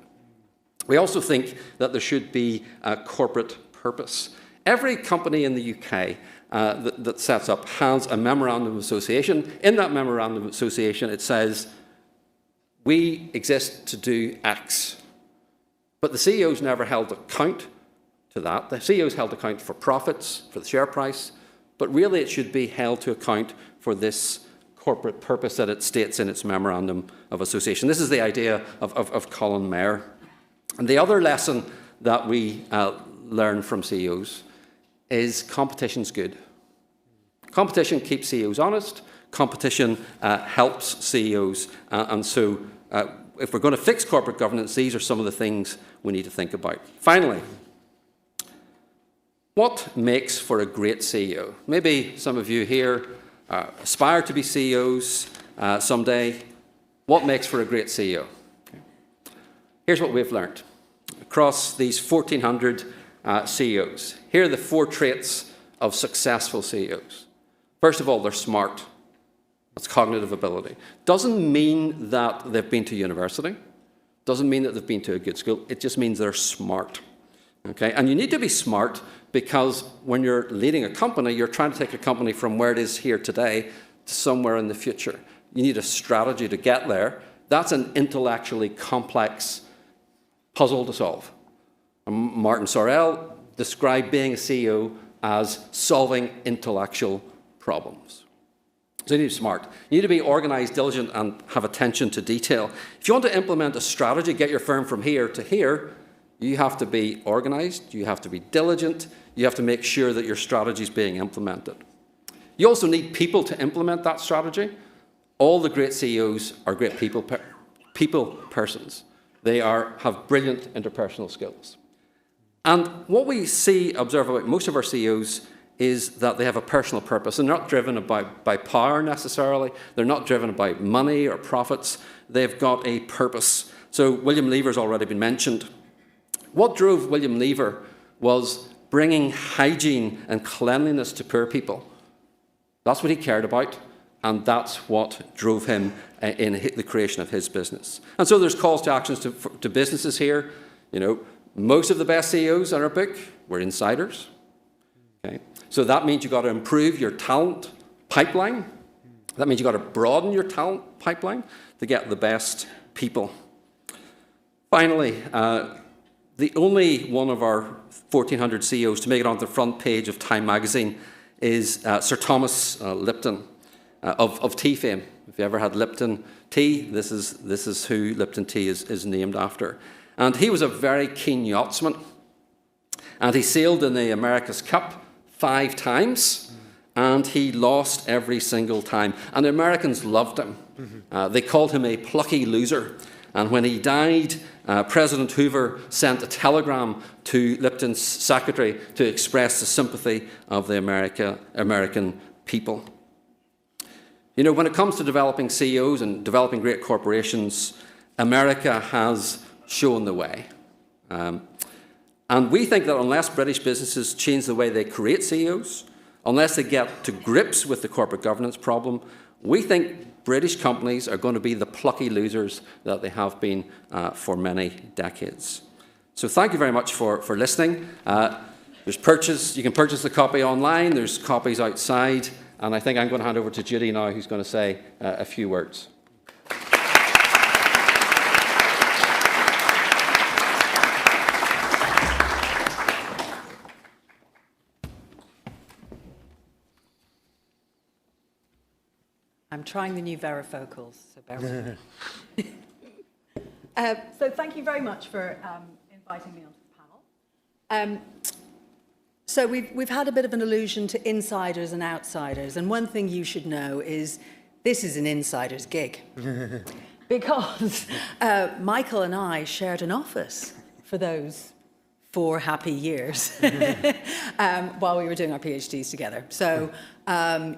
We also think that there should be a corporate purpose. Every company in the UK that sets up has a memorandum of association. In that memorandum of association, it says, we exist to do X. But the CEOs never held account to that. The CEOs held account for profits, for the share price, but really it should be held to account for this corporate purpose that it states in its memorandum of association. This is the idea of Colin Mayer. And the other lesson that we learn from CEOs is competition's good. Competition keeps CEOs honest. Competition helps CEOs. And so if we're going to fix corporate governance, these are some of the things we need to think about. Finally, what makes for a great CEO? Maybe some of you here aspire to be CEOs someday. What makes for a great CEO? Okay. Here's what we've learned. Across these 1,400 CEOs, here are the 4 traits of successful CEOs. First of all, they're smart. That's cognitive ability. Doesn't mean that they've been to university. Doesn't mean that they've been to a good school. It just means they're smart. Okay? And you need to be smart because when you're leading a company, you're trying to take a company from where it is here today to somewhere in the future. you need a strategy to get there. That's an intellectually complex puzzle to solve. And Martin Sorrell described being a CEO as solving intellectual problems. So you need to be smart. You need to be organized, diligent, and have attention to detail. If you want to implement a strategy, get your firm from here to here, you have to be organized, you have to be diligent, you have to make sure that your strategy is being implemented. You also need people to implement that strategy. All the great CEOs are great people persons. They have brilliant interpersonal skills. And what we observe about most of our CEOs is that they have a personal purpose. They're not driven by power necessarily. They're not driven by money or profits. They've got a purpose. So William Lever's already been mentioned. What drove William Lever was bringing hygiene and cleanliness to poor people. That's what he cared about, and that's what drove him in the creation of his business. And so there's calls to actions to businesses here. You know, most of the best CEOs in our book were insiders. Okay? So that means you've got to improve your talent pipeline. That means you've got to broaden your talent pipeline to get the best people. Finally, the only one of our 1,400 CEOs to make it onto the front page of Time magazine is Sir Thomas Lipton of tea fame. If you ever had Lipton tea, this is who Lipton tea is named after. And he was a very keen yachtsman. And he sailed in the America's Cup 5 times, and he lost every single time. And the Americans loved him. They called him a plucky loser. And when he died, President Hoover sent a telegram to Lipton's secretary to express the sympathy of the American people. You know, when it comes to developing CEOs and developing great corporations, America has shown the way. And we think that unless British businesses change the way they create CEOs, unless they get to grips with the corporate governance problem, we think British companies are going to be the plucky losers that they have been for many decades. So thank you very much for listening. You can purchase the copy online, there's copies outside, and I think I'm going to hand over to Judy now, who's going to say a few words. I'm trying the new varifocals, so bear with me. So thank you very much for inviting me onto the panel. So we've had a bit of an allusion to insiders and outsiders, and one thing you should know is this is an insider's gig. Because Michael and I shared an office for those 4 happy years while we were doing our PhDs together. So,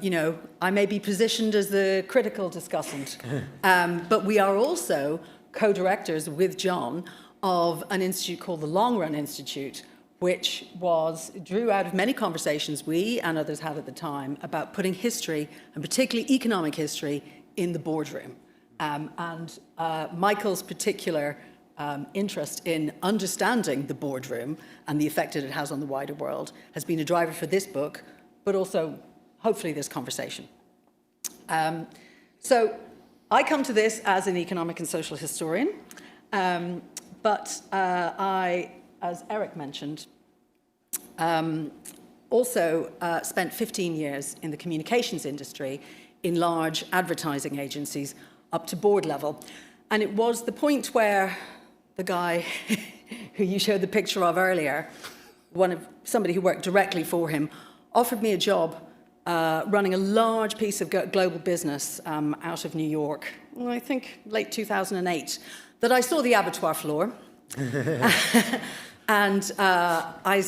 you know, I may be positioned as the critical discussant, but we are also co-directors with John of an institute called the Long Run Institute, which drew out of many conversations we and others had at the time about putting history, and particularly economic history, in the boardroom. Michael's particular interest in understanding the boardroom and the effect that it has on the wider world has been a driver for this book, but also, hopefully, this conversation. So I come to this as an economic and social historian, but I, as Eric mentioned, also spent 15 years in the communications industry in large advertising agencies up to board level. And it was the point where the guy who you showed the picture of earlier, somebody who worked directly for him, offered me a job running a large piece of global business out of New York, I think late 2008, that I saw the abattoir floor. And I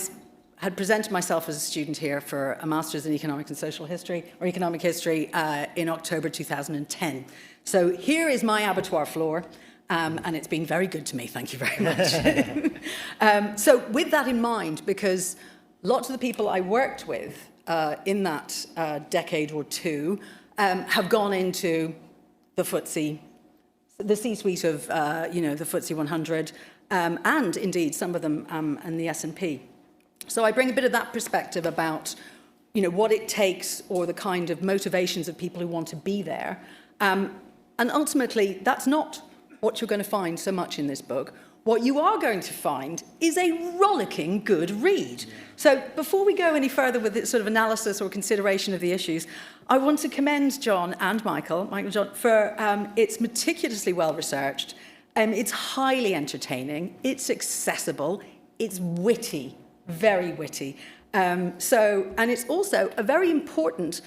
had presented myself as a student here for a master's in economic and social history, or economic history, in October 2010. So here is my abattoir floor. And it's been very good to me, thank you very much. So with that in mind, because lots of the people I worked with in that decade or two have gone into the FTSE, the C-suite of the FTSE 100, and indeed some of them and the S&P. So I bring a bit of that perspective about what it takes, or the kind of motivations of people who want to be there, And ultimately, that's not what you're going to find so much in this book. What you are going to find is a rollicking good read. So before we go any further with this sort of analysis or consideration of the issues, I want to commend John and Michael and John, for it's meticulously well-researched, it's highly entertaining, it's accessible, it's witty, very witty. And it's also a very important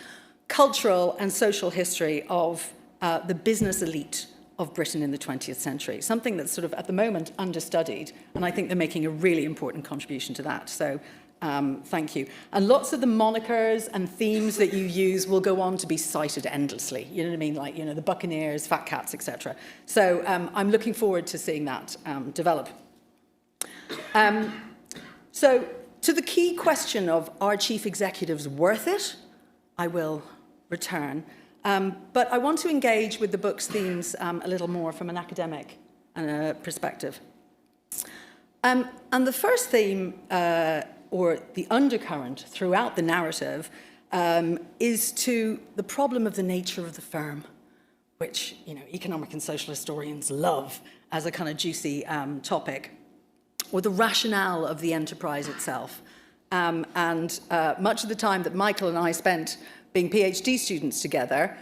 cultural and social history of the business elite of Britain in the 20th century, something that's sort of at the moment understudied, and I think they're making a really important contribution to that. So thank you. And lots of the monikers and themes that you use will go on to be cited endlessly. You know what I mean? Like, you know, the Buccaneers, Fat Cats, etc. So I'm looking forward to seeing that develop. So to the key question of, are chief executives worth it? I will return. But I want to engage with the book's themes a little more from an academic perspective. And the first theme, or the undercurrent throughout the narrative, is to the problem of the nature of the firm, which, you know, economic and social historians love as a kind of juicy topic, or the rationale of the enterprise itself. And much of the time that Michael and I spent being PhD students together,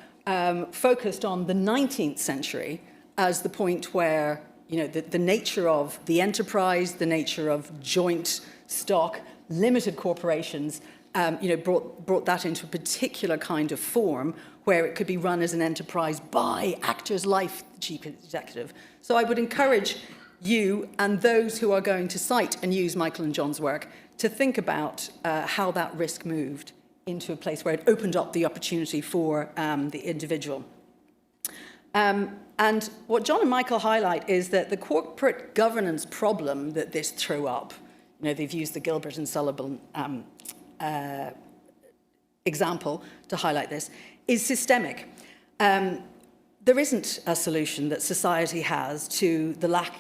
focused on the 19th century as the point where, you know, the nature of the enterprise, the nature of joint stock, limited corporations, you know, brought that into a particular kind of form where it could be run as an enterprise by actors like the chief executive. So I would encourage you and those who are going to cite and use Michael and John's work to think about how that risk moved into a place where it opened up the opportunity for the individual. And what John and Michael highlight is that the corporate governance problem that this threw up, you know, they've used the Gilbert and Sullivan example to highlight this, is systemic. There isn't a solution that society has to the lack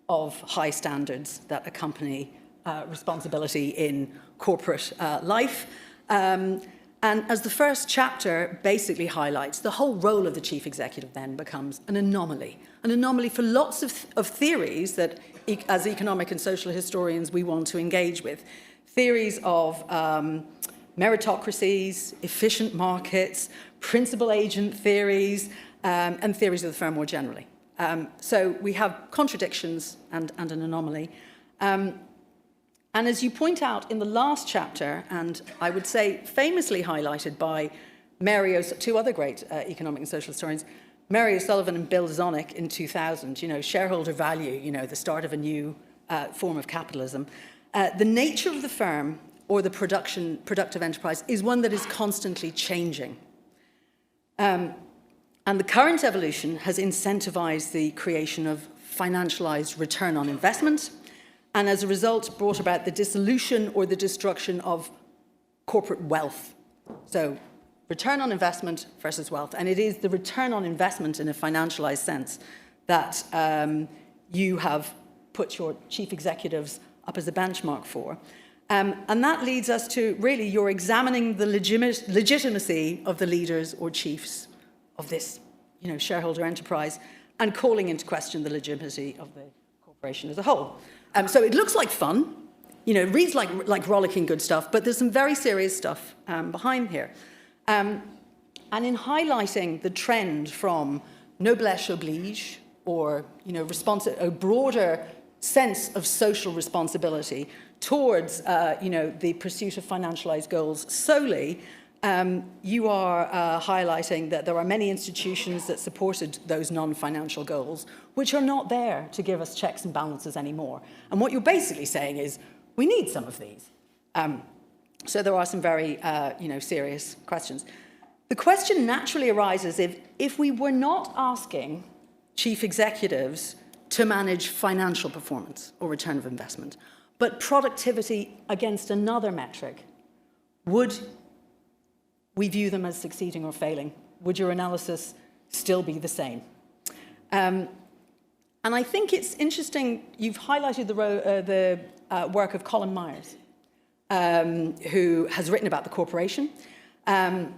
of high standards that accompany responsibility in corporate life. And as the first chapter basically highlights, the whole role of the chief executive then becomes an anomaly for lots of theories that, as economic and social historians, we want to engage with. Theories of meritocracies, efficient markets, principal agent theories, and theories of the firm more generally. So we have contradictions and an anomaly. And as you point out in the last chapter, and I would say famously highlighted by two other great economic and social historians, Mary O'Sullivan and Bill Zonick in 2000, you know, shareholder value, you know, the start of a new form of capitalism. The nature of the firm or the productive enterprise is one that is constantly changing. And the current evolution has incentivized the creation of financialized return on investment, and as a result brought about the dissolution or the destruction of corporate wealth. So return on investment versus wealth. And it is the return on investment in a financialized sense that you have put your chief executives up as a benchmark for. And that leads us to really, you're examining the legitimacy of the leaders or chiefs of this, you know, shareholder enterprise, and calling into question the legitimacy of the corporation as a whole. So it looks like fun, you know, it reads like rollicking good stuff, but there's some very serious stuff behind here. And in highlighting the trend from noblesse oblige, or, you know, a broader sense of social responsibility towards, you know, the pursuit of financialized goals solely, you are highlighting that there are many institutions that supported those non-financial goals, which are not there to give us checks and balances anymore. And what you're basically saying is, we need some of these. So there are some very, you know, serious questions. The question naturally arises if we were not asking chief executives to manage financial performance or return of investment, but productivity against another metric, would we view them as succeeding or failing? Would your analysis still be the same? And I think it's interesting, you've highlighted the work of Colin Myers, who has written about the corporation, and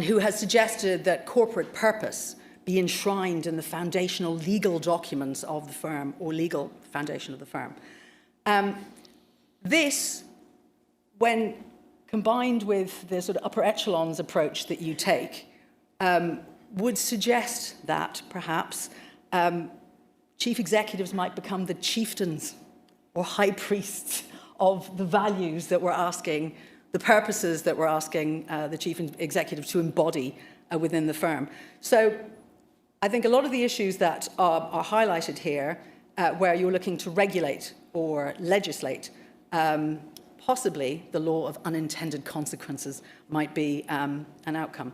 who has suggested that corporate purpose be enshrined in the foundational legal documents of the firm or legal foundation of the firm. This, when combined with the sort of upper echelons approach that you take, would suggest that perhaps chief executives might become the chieftains or high priests of the values that we're asking, the purposes that we're asking the chief executive to embody within the firm. So I think a lot of the issues that are highlighted here, where you're looking to regulate or legislate, possibly the law of unintended consequences might be an outcome.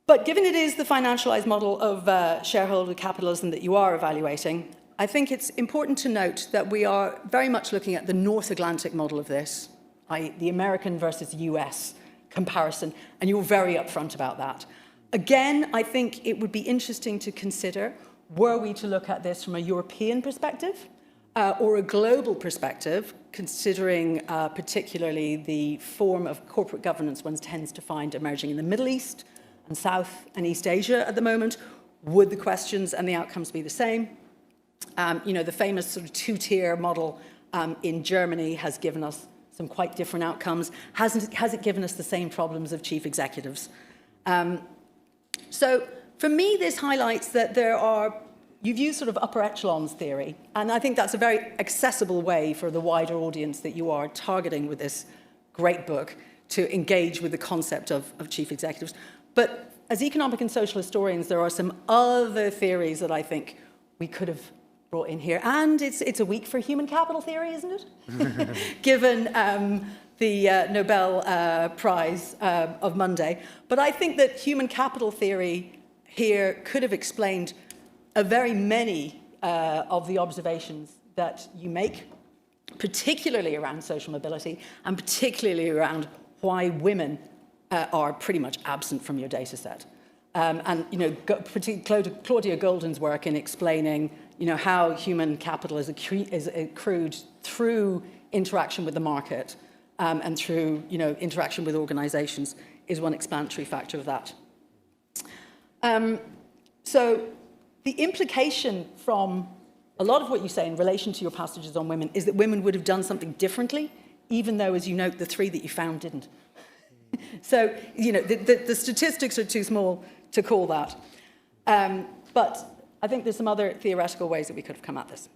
But given it is the financialized model of shareholder capitalism that you are evaluating, I think it's important to note that we are very much looking at the North Atlantic model of this, i.e. the American versus US comparison, and you're very upfront about that. Again, I think it would be interesting to consider, were we to look at this from a European perspective or a global perspective, considering particularly the form of corporate governance one tends to find emerging in the Middle East and South and East Asia at the moment, would the questions and the outcomes be the same? The famous sort of two-tier model in Germany has given us some quite different outcomes. Has it given us the same problems of chief executives? So for me, this highlights that you've used sort of upper echelons theory, and I think that's a very accessible way for the wider audience that you are targeting with this great book to engage with the concept of chief executives. But as economic and social historians, there are some other theories that I think we could have brought in here. And it's a week for human capital theory, isn't it? Given the Nobel Prize of Monday. But I think that human capital theory here could have explained very many of the observations that you make, particularly around social mobility and particularly around why women are pretty much absent from your data set. Particularly Claudia Golden's work in explaining how human capital is accrued through interaction with the market and through interaction with organizations is one explanatory factor of that. So the implication from a lot of what you say in relation to your passages on women is that women would have done something differently, even though, as you note, the three that you found didn't. So, the statistics are too small to call that. But I think there's some other theoretical ways that we could have come at this.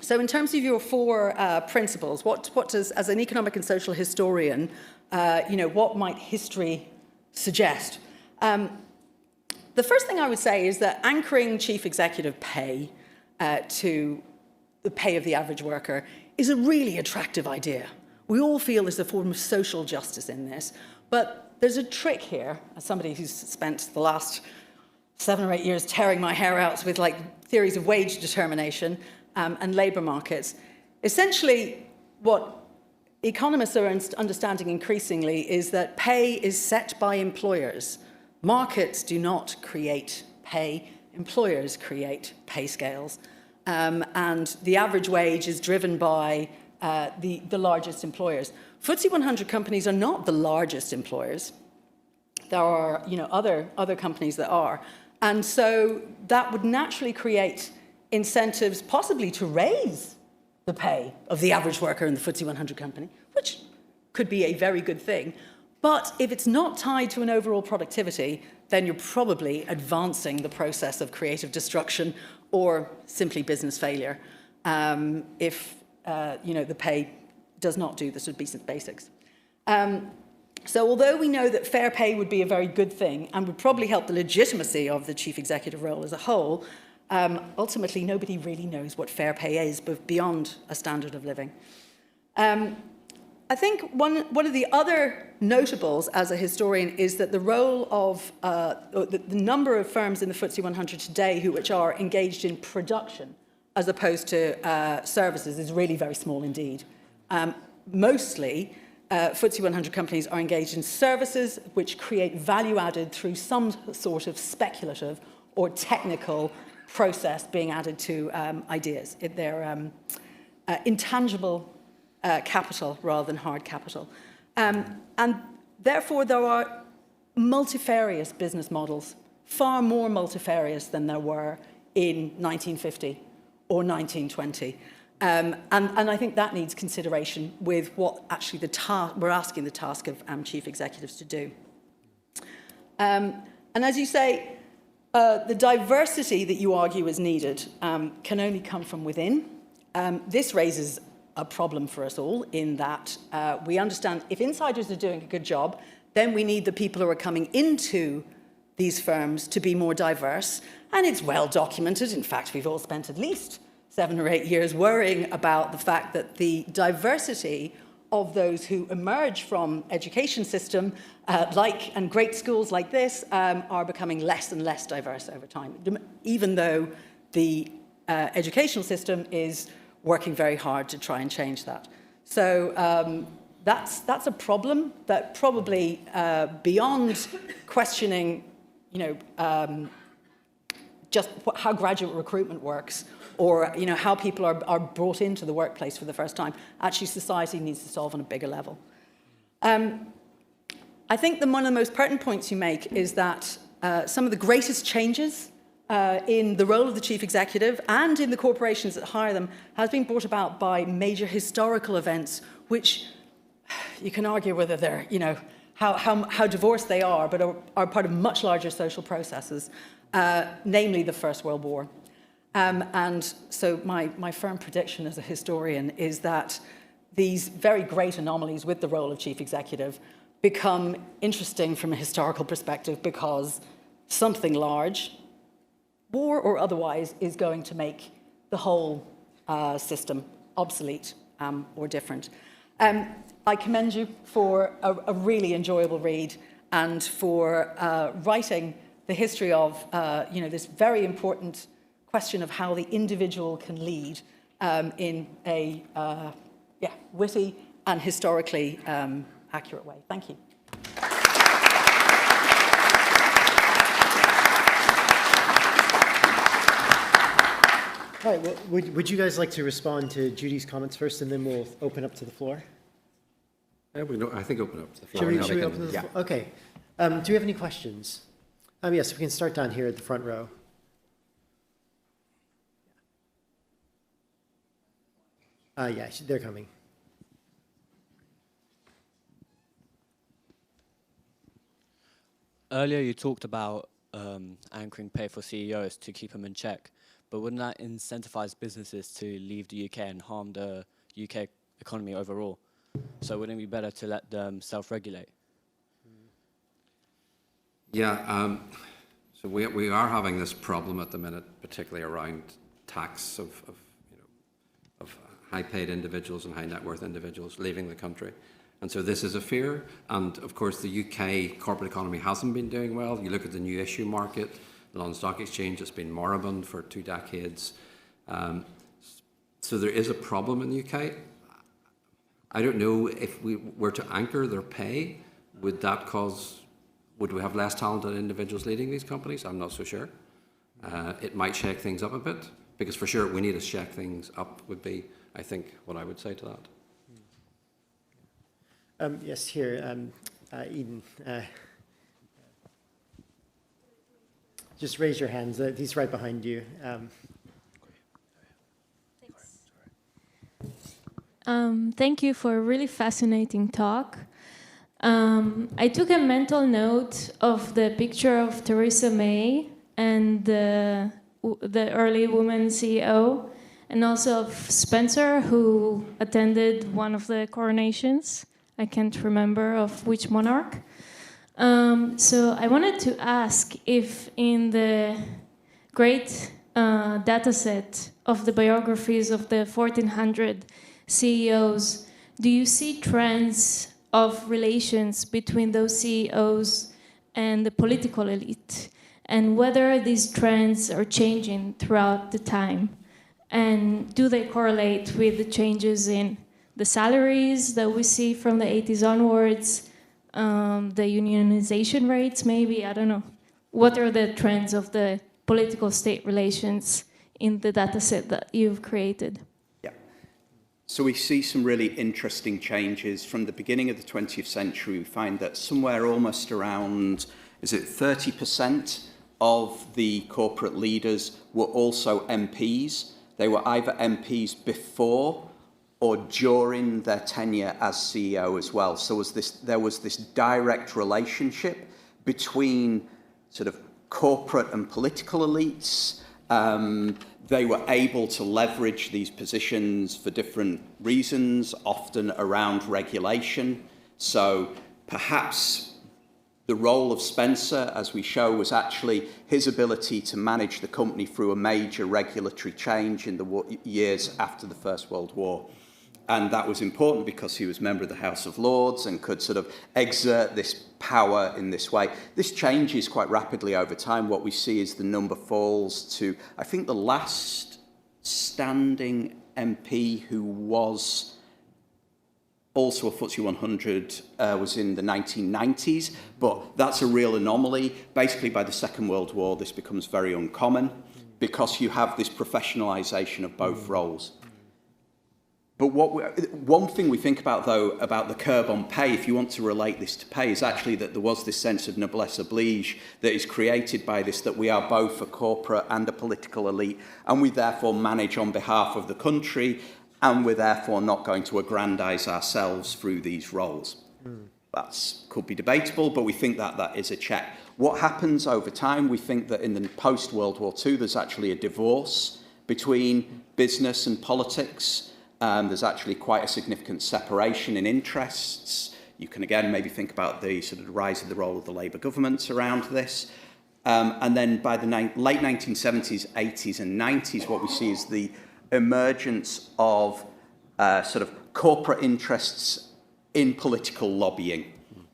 So in terms of your four principles, what does, as an economic and social historian, what might history suggest? The first thing I would say is that anchoring chief executive pay to the pay of the average worker is a really attractive idea. We all feel there's a form of social justice in this, but there's a trick here, as somebody who's spent the last 7 or 8 years tearing my hair out with theories of wage determination and labour markets. Essentially, what economists are understanding increasingly is that pay is set by employers. Markets do not create pay, employers create pay scales. And the average wage is driven by the largest employers. FTSE 100 companies are not the largest employers. There are other companies that are. And so that would naturally create incentives possibly to raise the pay of the average worker in the FTSE 100 company, which could be a very good thing. But if it's not tied to an overall productivity, then you're probably advancing the process of creative destruction or simply business failure if the pay does not do the sort of decent basics. So although we know that fair pay would be a very good thing and would probably help the legitimacy of the chief executive role as a whole, ultimately nobody really knows what fair pay is beyond a standard of living. I think one of the other notables as a historian is that the role of the number of firms in the FTSE 100 today which are engaged in production as opposed to services is really very small indeed. Mostly, FTSE 100 companies are engaged in services which create value added through some sort of speculative or technical process being added to ideas. They're intangible capital rather than hard capital. And therefore, there are multifarious business models far more multifarious than there were in 1950 or 1920. And I think that needs consideration with what actually we're asking the task of chief executives to do. And as you say, the diversity that you argue is needed can only come from within. This raises a problem for us all in that we understand if insiders are doing a good job, then we need the people who are coming into these firms to be more diverse. And it's well documented. In fact, we've all spent at least 7 or 8 years worrying about the fact that the diversity of those who emerge from education system, and great schools like this, are becoming less and less diverse over time, even though the educational system is working very hard to try and change that. So that's a problem that probably beyond questioning, just how graduate recruitment works, or how people are brought into the workplace for the first time, actually society needs to solve on a bigger level. I think one of the most pertinent points you make is that some of the greatest changes in the role of the chief executive and in the corporations that hire them has been brought about by major historical events, which you can argue whether they're, how divorced they are, but are part of much larger social processes, namely the First World War. And so my firm prediction as a historian is that these very great anomalies with the role of chief executive become interesting from a historical perspective because something large, war or otherwise, is going to make the whole system obsolete or different. I commend you for a really enjoyable read and for writing the history of this very important question of how the individual can lead in a witty and historically accurate way. Thank you. All right, well, would you guys like to respond to Judy's comments first, and then we'll open up to the floor? I think open up to the floor. Should we open to the floor? Okay. Do we have any questions? Yes, we can start down here at the front row. Yeah, they're coming. Earlier you talked about anchoring pay for CEOs to keep them in check, but wouldn't that incentivize businesses to leave the UK and harm the UK economy overall? So wouldn't it be better to let them self-regulate? Yeah, so we are having this problem at the minute, particularly around tax of high-paid individuals and high-net-worth individuals leaving the country. And so this is a fear. And, of course, the UK corporate economy hasn't been doing well. You look at the new issue market, the London Stock Exchange has been moribund for 2 decades. So there is a problem in the UK. I don't know if we were to anchor their pay, would we have less talented individuals leading these companies? I'm not so sure. It might shake things up a bit, because for sure we need to shake things up would be, I think, what I would say to that. Yes, here, Eden. Just raise your hands. He's right behind you. Thank you for a really fascinating talk. I took a mental note of the picture of Theresa May and the early woman CEO, and also of Spencer, who attended one of the coronations. I can't remember of which monarch. So I wanted to ask if in the great data set of the biographies of the 1400 CEOs, do you see trends of relations between those CEOs and the political elite, and whether these trends are changing throughout the time? And do they correlate with the changes in the salaries that we see from the 80s onwards, the unionization rates maybe, I don't know. What are the trends of the political state relations in the data set that you've created? Yeah. So we see some really interesting changes from the beginning of the 20th century. We find that somewhere almost around, is it 30% of the corporate leaders were also MPs. They were either MPs before or during their tenure as CEO as well. So there was this direct relationship between sort of corporate and political elites. They were able to leverage these positions for different reasons, often around regulation. So perhaps the role of Spencer, as we show, was actually his ability to manage the company through a major regulatory change in the years after the First World War. And that was important because he was a member of the House of Lords and could sort of exert this power in this way. This changes quite rapidly over time. What we see is the number falls to, I think the last standing MP who was also a FTSE 100 was in the 1990s, but that's a real anomaly. Basically, by the Second World War, this becomes very uncommon because you have this professionalisation of both roles. But one thing we think about, though, about the curb on pay, if you want to relate this to pay, is actually that there was this sense of noblesse oblige that is created by this, that we are both a corporate and a political elite, and we therefore manage on behalf of the country, and we're therefore not going to aggrandise ourselves through these roles. That could be debatable, but we think that that is a check. What happens over time? We think that in the post-World War II, there's actually a divorce between business and politics. There's actually quite a significant separation in interests. You can again maybe think about the sort of rise of the role of the Labour governments around this. And then by the late 1970s, 80s and 90s, what we see is the emergence of sort of corporate interests in political lobbying.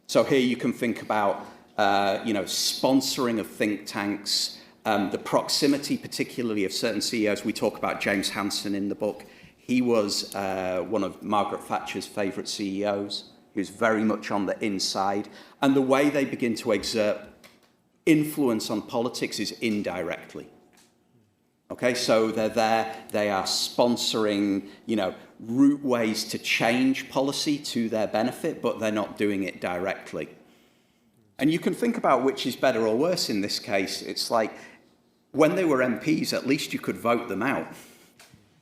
So here you can think about sponsoring of think tanks, the proximity particularly of certain CEOs. We talk about James Hansen in the book. He was one of Margaret Thatcher's favourite CEOs. He was very much on the inside. And the way they begin to exert influence on politics is indirectly. Okay, so they're there, they are sponsoring, route ways to change policy to their benefit, but they're not doing it directly. And you can think about which is better or worse in this case. It's like, when they were MPs, at least you could vote them out.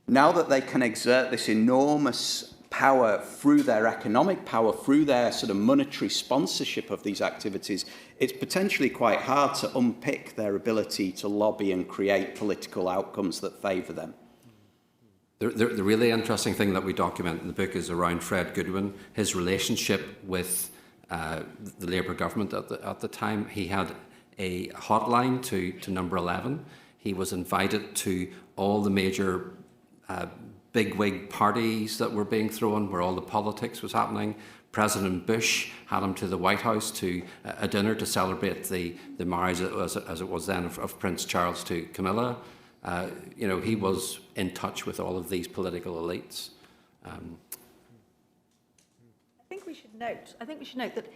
Now that they can exert this enormous power through their economic power, through their sort of monetary sponsorship of these activities, it's potentially quite hard to unpick their ability to lobby and create political outcomes that favour them. The really interesting thing that we document in the book is around Fred Goodwin, his relationship with the Labour government at the time. He had a hotline to number 11. He was invited to all the major bigwig parties that were being thrown, where all the politics was happening. President Bush had him to the White House to a dinner to celebrate the marriage, as it was then, of Prince Charles to Camilla. He was in touch with all of these political elites. I think we should note that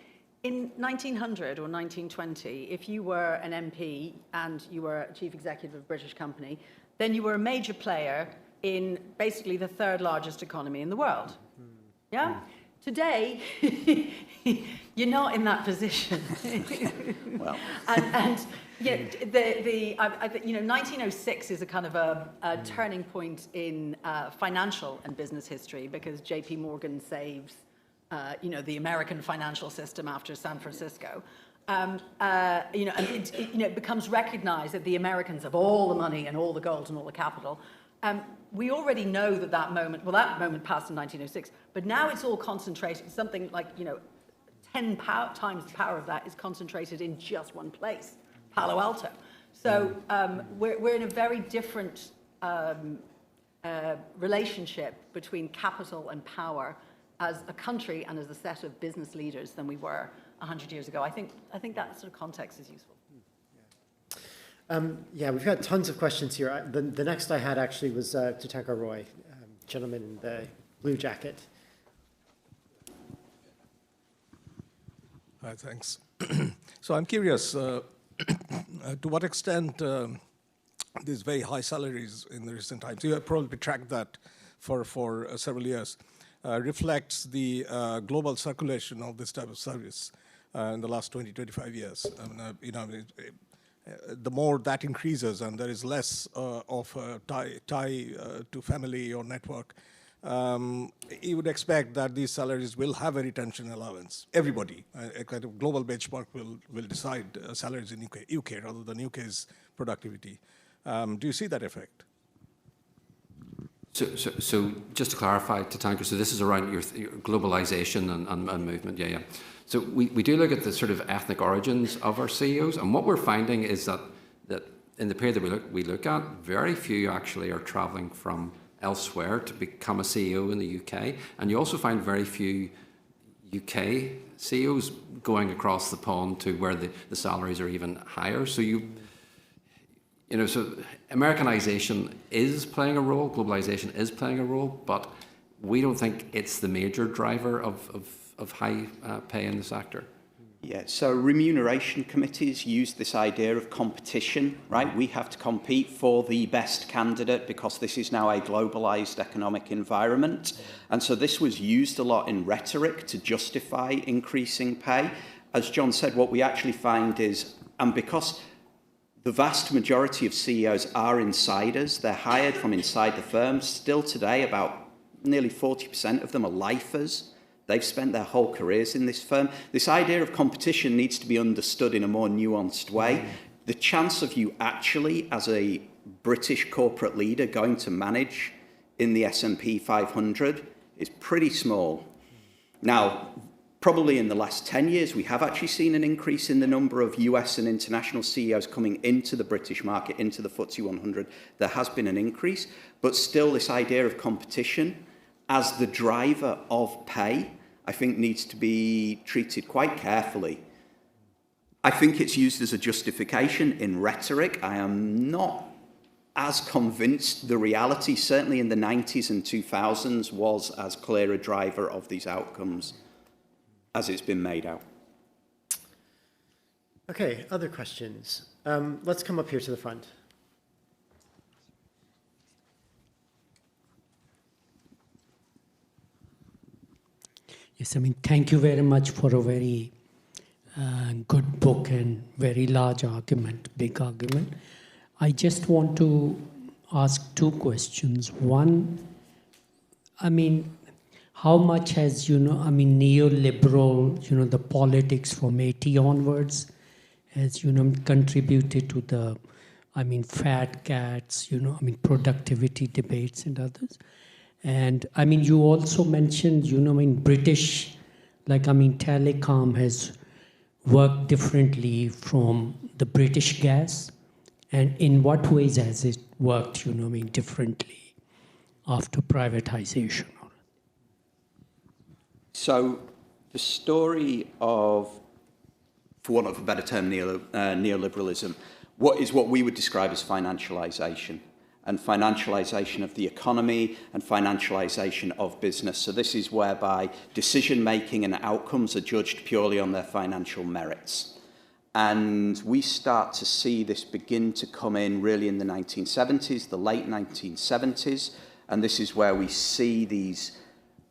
in 1900 or 1920, if you were an MP and you were chief executive of a British company, then you were a major player in basically the third largest economy in the world. Yeah? Today, you're not in that position. Well. And 1906 is a kind of a turning point in financial and business history, because J.P. Morgan saves, the American financial system after San Francisco. And it becomes recognized that the Americans have all the money and all the gold and all the capital. We already know that moment passed in 1906, but now it's all concentrated, something like, 10 times the power of that is concentrated in just one place, Palo Alto. So we're in a very different relationship between capital and power as a country and as a set of business leaders than we were 100 years ago. I think that sort of context is useful. We've got tons of questions here. The next I had actually was Tatanka Roy, gentleman in the blue jacket. Hi, thanks. So I'm curious, to what extent these very high salaries in the recent times, you have probably tracked that for several years, reflects the global circulation of this type of service in the last 20, 25 years. the more that increases and there is less of a tie to family or network, you would expect that these salaries will have a retention allowance. Everybody, a kind of global benchmark will decide salaries in UK rather than UK's productivity. Do you see that effect? So just to clarify, Tatanka, so this is around your globalization and movement, yeah. So we do look at the sort of ethnic origins of our CEOs, and what we're finding is that in the period that we look at, very few actually are travelling from elsewhere to become a CEO in the UK, and you also find very few UK CEOs going across the pond to where the salaries are even higher. So so Americanization is playing a role, globalization is playing a role, but we don't think it's the major driver of high pay in the sector. Yeah, so remuneration committees use this idea of competition, right? We have to compete for the best candidate because this is now a globalized economic environment. And so this was used a lot in rhetoric to justify increasing pay. As John said, what we actually find is, and because the vast majority of CEOs are insiders, they're hired from inside the firm. Still today, about nearly 40% of them are lifers. They've spent their whole careers in this firm. This idea of competition needs to be understood in a more nuanced way. The chance of you actually, as a British corporate leader, going to manage in the S&P 500 is pretty small. Now, probably in the last 10 years, we have actually seen an increase in the number of US and international CEOs coming into the British market, into the FTSE 100. There has been an increase, but still this idea of competition as the driver of pay, I think needs to be treated quite carefully. I think it's used as a justification in rhetoric. I am not as convinced the reality, certainly in the 90s and 2000s, was as clear a driver of these outcomes as it's been made out. Okay, other questions? Let's come up here to the front. Yes, thank you very much for a very good book and very large argument, big argument. I just want to ask two questions. One, how much has, neoliberal, the politics from 80 onwards has, contributed to the, fat cats, productivity debates and others. And you also mentioned, British, telecom has worked differently from the British gas. And in what ways has it worked, differently after privatization? So the story of, for want of a better term, neoliberalism, what we would describe as financialization. And financialization of the economy and financialization of business. So this is whereby decision-making and outcomes are judged purely on their financial merits. And we start to see this begin to come in really in the 1970s, the late 1970s. And this is where we see these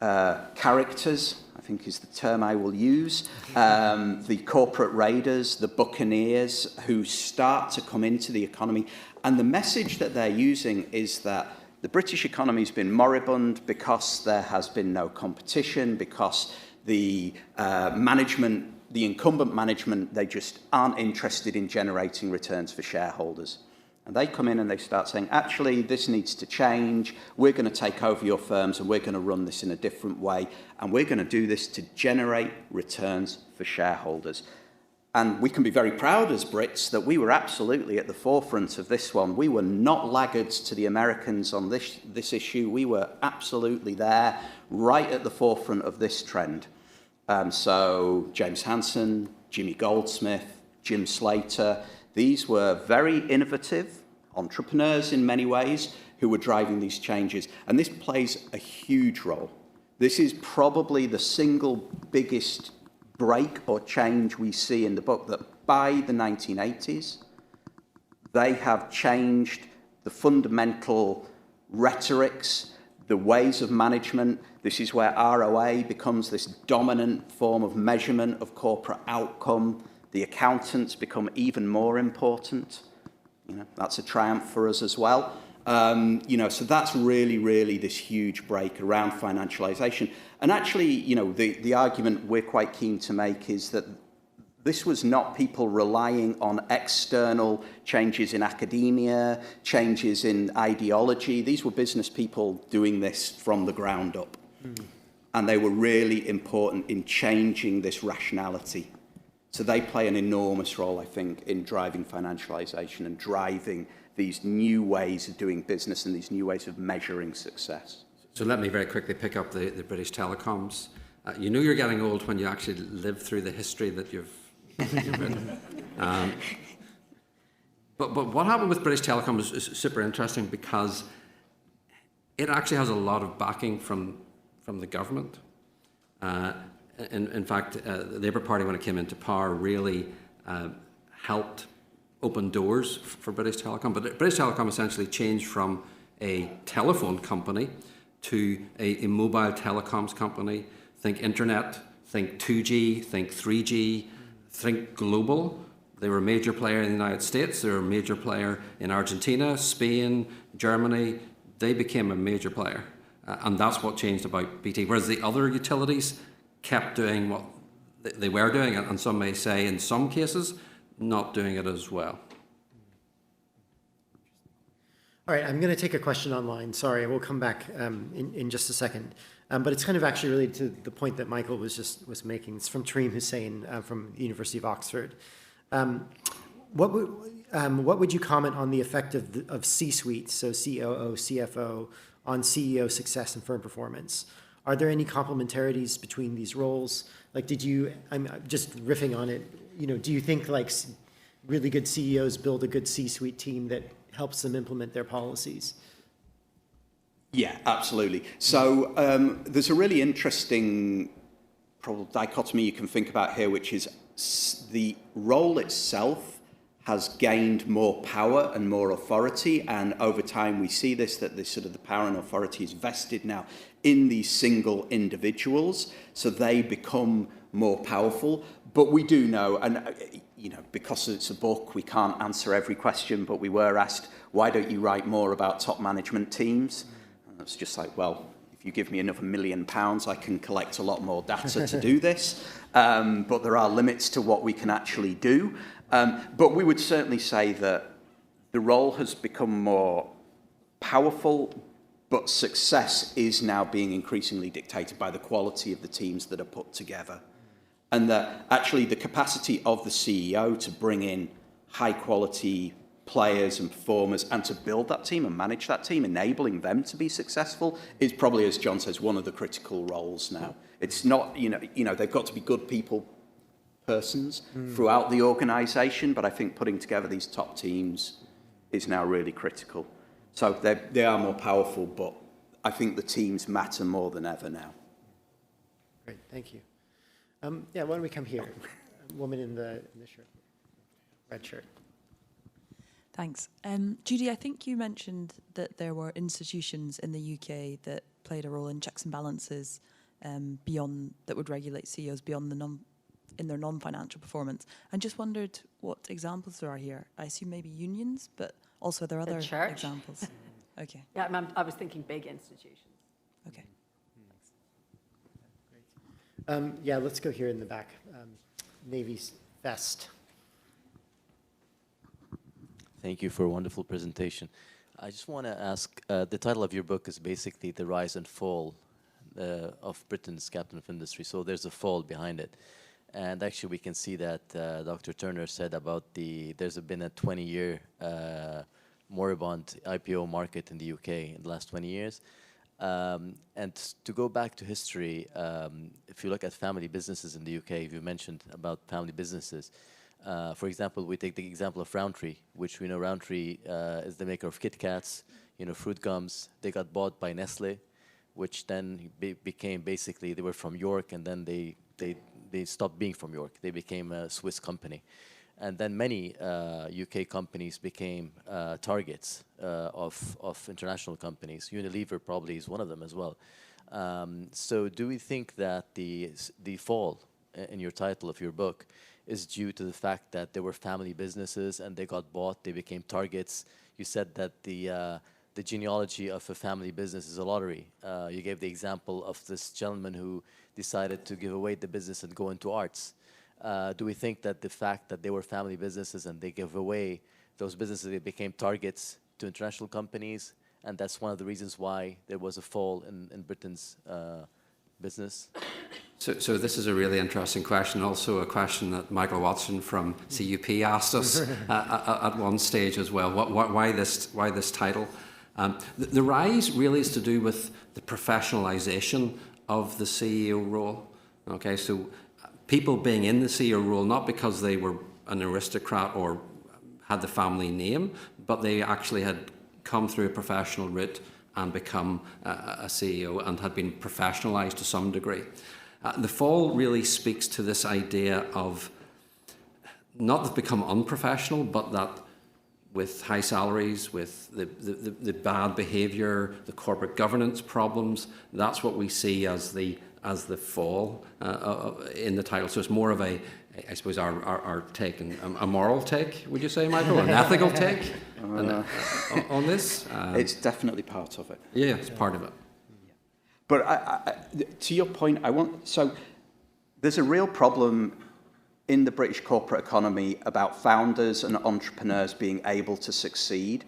characters, I think is the term I will use, the corporate raiders, the buccaneers, who start to come into the economy. And the message that they're using is that the British economy has been moribund because there has been no competition, because the management, the incumbent management, they just aren't interested in generating returns for shareholders. And they come in and they start saying, actually, this needs to change. We're going to take over your firms and we're going to run this in a different way. And we're going to do this to generate returns for shareholders. And we can be very proud as Brits that we were absolutely at the forefront of this one. We were not laggards to the Americans on this issue. We were absolutely there, right at the forefront of this trend. So James Hansen, Jimmy Goldsmith, Jim Slater, these were very innovative entrepreneurs in many ways who were driving these changes. And this plays a huge role. This is probably the single biggest break or change we see in the book, that by the 1980s, they have changed the fundamental rhetorics, the ways of management. This is where ROA becomes this dominant form of measurement of corporate outcome. The accountants become even more important. You know, that's a triumph for us as well. You know, so that's really this huge break around financialization. And actually, you know, the argument we're quite keen to make is that this was not people relying on external changes in academia, changes in ideology. These were business people doing this from the ground up. And they were really important in changing this rationality. So they play an enormous role, I think, in driving financialization and driving these new ways of doing business and these new ways of measuring success. So let me very quickly pick up the British telecoms. You know you're getting old when you actually live through the history that you've written. But what happened with British Telecom is super interesting because it actually has a lot of backing from the government. In fact, the Labour Party, when it came into power, really helped open doors for British Telecom. But British Telecom essentially changed from a telephone company to a mobile telecoms company. Think internet, think 2G, think 3G, think global. They were a major player in the United States. They were a major player in Argentina, Spain, Germany. They became a major player. And that's what changed about BT. Whereas the other utilities kept doing what they were doing, and some may say in some cases, not doing it as well. All right, I'm going to take a question online. Sorry, we'll come back in just a second. But it's kind of actually related to the point that Michael was making. It's from Tareem Hussain from the University of Oxford. What would you comment on the effect of C-suite, so COO, CFO, on CEO success and firm performance? Are there any complementarities between these roles? Like, I'm just riffing on it, you know, do you think like really good CEOs build a good C-suite team that helps them implement their policies? Yeah, absolutely. So there's a really interesting dichotomy you can think about here, which is the role itself has gained more power and more authority, and over time we see this, that this sort of the power and authority is vested now in these single individuals, so they become more powerful. But we do know, and you know, because it's a book, we can't answer every question, but we were asked, why don't you write more about top management teams? And it's just like, well, if you give me another £1 million, I can collect a lot more data to do this. But there are limits to what we can actually do. But we would certainly say that the role has become more powerful, but success is now being increasingly dictated by the quality of the teams that are put together. And that actually the capacity of the CEO to bring in high quality players and performers and to build that team and manage that team, enabling them to be successful, is probably, as John says, one of the critical roles now. It's not, you know, they've got to be good people, persons throughout the organization, but I think putting together these top teams is now really critical. So they are more powerful, but I think the teams matter more than ever now. Great, thank you. Yeah, why don't we come here? Woman in the shirt, red shirt. Thanks. Judy, I think you mentioned that there were institutions in the UK that played a role in checks and balances beyond, that would regulate CEOs beyond in their non-financial performance. And just wondered what examples there are here. I assume maybe unions, but also are there other examples? Okay. Yeah, I was thinking big institutions. Okay. Yeah, let's go here in the back. Navy's vest. Thank you for a wonderful presentation. I just want to ask, the title of your book is basically The Rise and Fall of Britain's Captain of Industry. So there's a fall behind it. And actually we can see that Dr. Turner said about there's been a 20-year moribund IPO market in the UK in the last 20 years. And to go back to history, if you look at family businesses in the UK, you mentioned about family businesses. For example, we take the example of Rowntree, which we know Rowntree is the maker of Kit Kats, fruit gums. They got bought by Nestle, which then became basically, they were from York, and then they stopped being from York. They became a Swiss company. And then many UK companies became targets of international companies. Unilever probably is one of them as well. So do we think that the fall in your title of your book is due to the fact that they were family businesses and they got bought, they became targets. You said that the genealogy of a family business is a lottery. You gave the example of this gentleman who decided to give away the business and go into arts. Do we think that the fact that they were family businesses and they gave away those businesses, they became targets to international companies, and that's one of the reasons why there was a fall in Britain's business? So this is a really interesting question, also a question that Michael Watson from CUP asked us at one stage as well. Why this title? The rise really is to do with the professionalization of the CEO role. Okay, so people being in the CEO role, not because they were an aristocrat or had the family name, but they actually had come through a professional route and become a CEO and had been professionalized to some degree. The fall really speaks to this idea of not that become unprofessional, but that with high salaries, with the bad behavior, the corporate governance problems, that's what we see as the fall in the title. So it's more of a, I suppose, our take, a moral take, would you say, Michael, or an ethical take on this? It's definitely part of it. Yeah, it's part of it. But to your point, so there's a real problem in the British corporate economy about founders and entrepreneurs being able to succeed.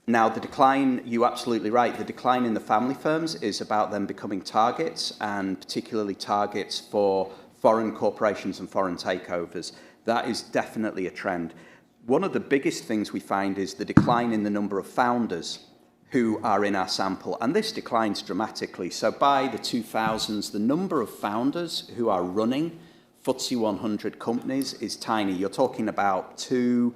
Now, the decline, you're absolutely right, the decline in the family firms is about them becoming targets, and particularly targets for foreign corporations and foreign takeovers. That is definitely a trend. One of the biggest things we find is the decline in the number of founders who are in our sample, and this declines dramatically. So by the 2000s, the number of founders who are running FTSE 100 companies is tiny. You're talking about 2-3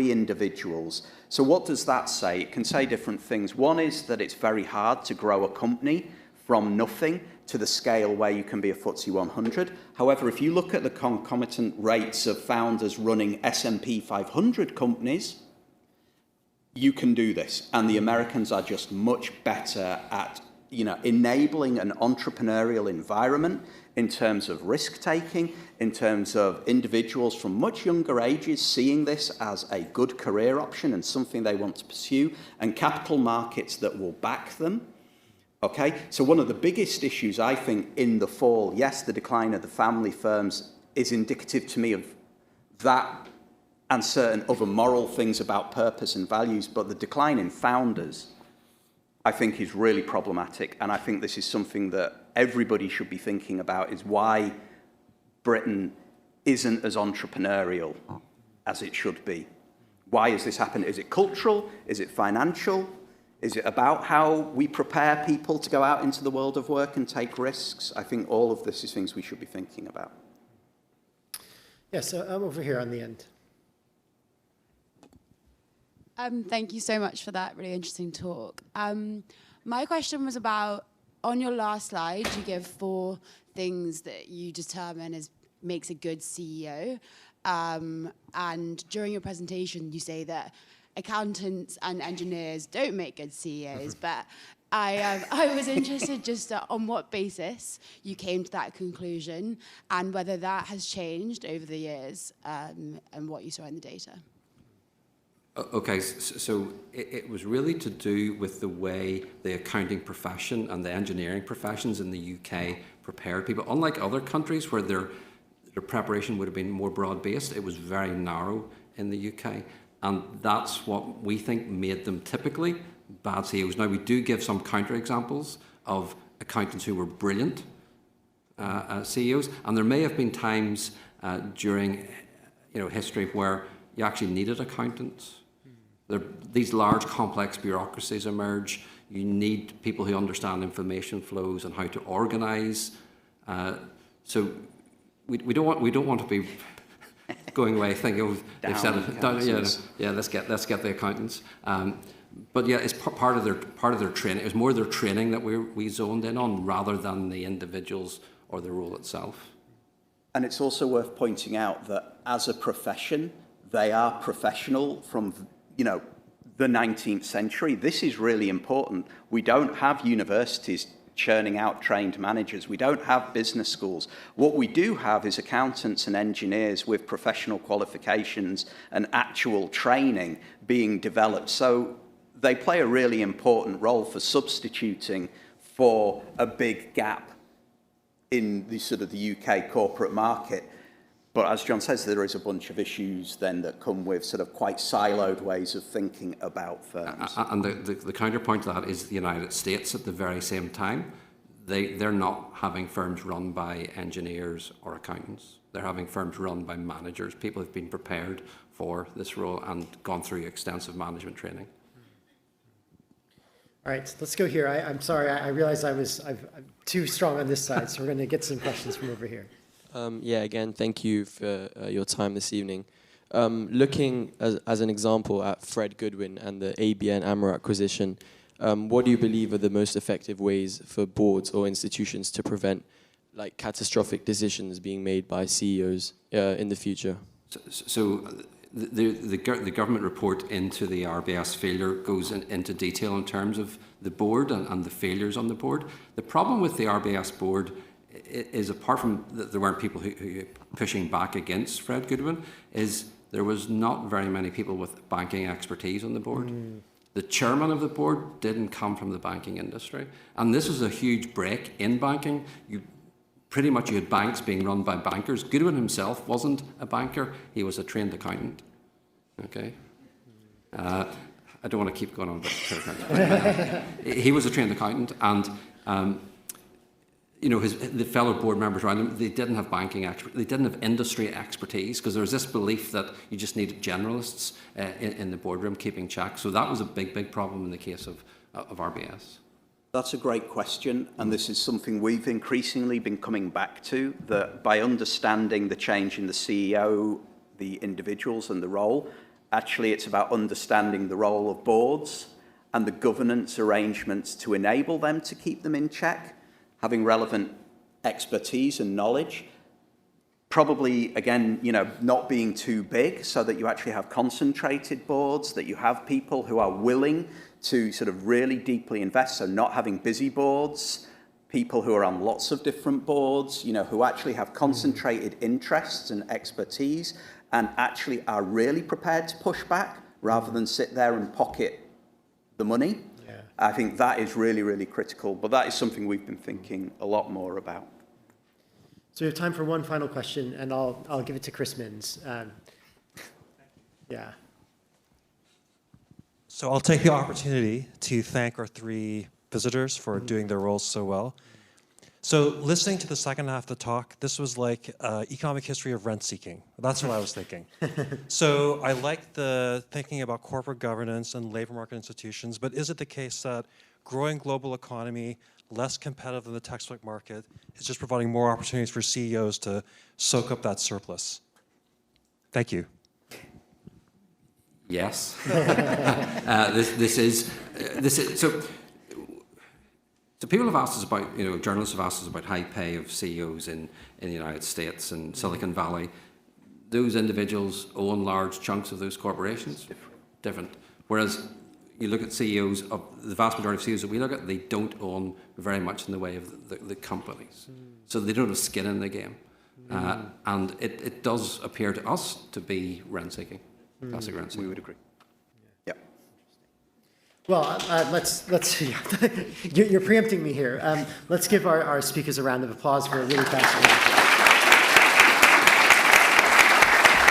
individuals. So what does that say? It can say different things. One is that it's very hard to grow a company from nothing to the scale where you can be a FTSE 100. However, if you look at the concomitant rates of founders running S&P 500 companies, you can do this. And the Americans are just much better at, enabling an entrepreneurial environment in terms of risk-taking, in terms of individuals from much younger ages seeing this as a good career option and something they want to pursue, and capital markets that will back them. Okay, so one of the biggest issues, I think, in the fall, yes, the decline of the family firms is indicative to me of that and certain other moral things about purpose and values, but the decline in founders, I think, is really problematic. And I think this is something that everybody should be thinking about, is why Britain isn't as entrepreneurial as it should be. Why has this happened? Is it cultural? Is it financial? Is it about how we prepare people to go out into the world of work and take risks? I think all of this is things we should be thinking about. Yeah, so I'm over here on the end. Thank you so much for that really interesting talk. My question was about, on your last slide, you give 4 things that you determine as makes a good CEO. And during your presentation, you say that accountants and engineers don't make good CEOs, but I was interested just on what basis you came to that conclusion and whether that has changed over the years and what you saw in the data. Okay, so it was really to do with the way the accounting profession and the engineering professions in the UK prepared people. Unlike other countries where their preparation would have been more broad-based, it was very narrow in the UK. And that's what we think made them typically bad CEOs. Now, we do give some counterexamples of accountants who were brilliant CEOs, and there may have been times during history where you actually needed accountants. These large, complex bureaucracies emerge. You need people who understand information flows and how to organise. So we don't want to be going away thinking, oh, they've said it. Yeah, let's get the accountants. But yeah, it's part of their training. It was more their training that we zoned in on rather than the individuals or the role itself. And it's also worth pointing out that as a profession, they are professional from the 19th century. This is really important. We don't have universities churning out trained managers. We don't have business schools. What we do have is accountants and engineers with professional qualifications and actual training being developed. So they play a really important role for substituting for a big gap in the sort of the UK corporate market. But as John says, there is a bunch of issues then that come with sort of quite siloed ways of thinking about firms. And the counterpoint to that is the United States at the very same time. They're not having firms run by engineers or accountants. They're having firms run by managers, people who've been prepared for this role and gone through extensive management training. All right, let's go here. I'm sorry, I realized I'm too strong on this side, so we're going to get some questions from over here. Yeah, again, thank you for your time this evening. Looking as an example at Fred Goodwin and the ABN AMRO acquisition, what do you believe are the most effective ways for boards or institutions to prevent like catastrophic decisions being made by CEOs in the future? The government report into the RBS failure goes into detail in terms of the board and the failures on the board. The problem with the RBS board is, apart from that there weren't people who pushing back against Fred Goodwin, is there was not very many people with banking expertise on the board. The chairman of the board didn't come from the banking industry. And this was a huge break in banking. You had banks being run by bankers. Goodwin himself wasn't a banker. He was a trained accountant. Okay? I don't want to keep going on about he was a trained accountant, and the fellow board members around him, they didn't have they didn't have industry expertise, because there was this belief that you just needed generalists in the boardroom keeping check. So that was a big problem in the case of RBS. That's a great question, and this is something we've increasingly been coming back to, that by understanding the change in the CEO, the individuals and the role, actually it's about understanding the role of boards and the governance arrangements to enable them to keep them in check, having relevant expertise and knowledge, probably, again, not being too big so that you actually have concentrated boards, that you have people who are willing to sort of really deeply invest, so not having busy boards, people who are on lots of different boards, who actually have concentrated interests and expertise and actually are really prepared to push back rather than sit there and pocket the money. Yeah. I think that is really, really critical, but that is something we've been thinking a lot more about. So we have time for one final question, and I'll give it to Chris Minns. Yeah. So I'll take the opportunity to thank our three visitors for doing their roles so well. So listening to the second half of the talk, this was like economic history of rent seeking. That's what I was thinking. So I like the thinking about corporate governance and labor market institutions, but is it the case that growing global economy, less competitive than the textbook market, is just providing more opportunities for CEOs to soak up that surplus? Thank you. Yes. This is so people have asked us about, journalists have asked us about high pay of CEOs in the United States and Silicon Valley. Those individuals own large chunks of those corporations. Different. Whereas you look at CEOs, of the vast majority of CEOs that we look at, they don't own very much in the way of the companies. So they don't have skin in the game. And it does appear to us to be rent-seeking. Classic rent-seeking. We would agree. Yeah. Well, let's you're preempting me here. Let's give our speakers a round of applause for a really fascinating.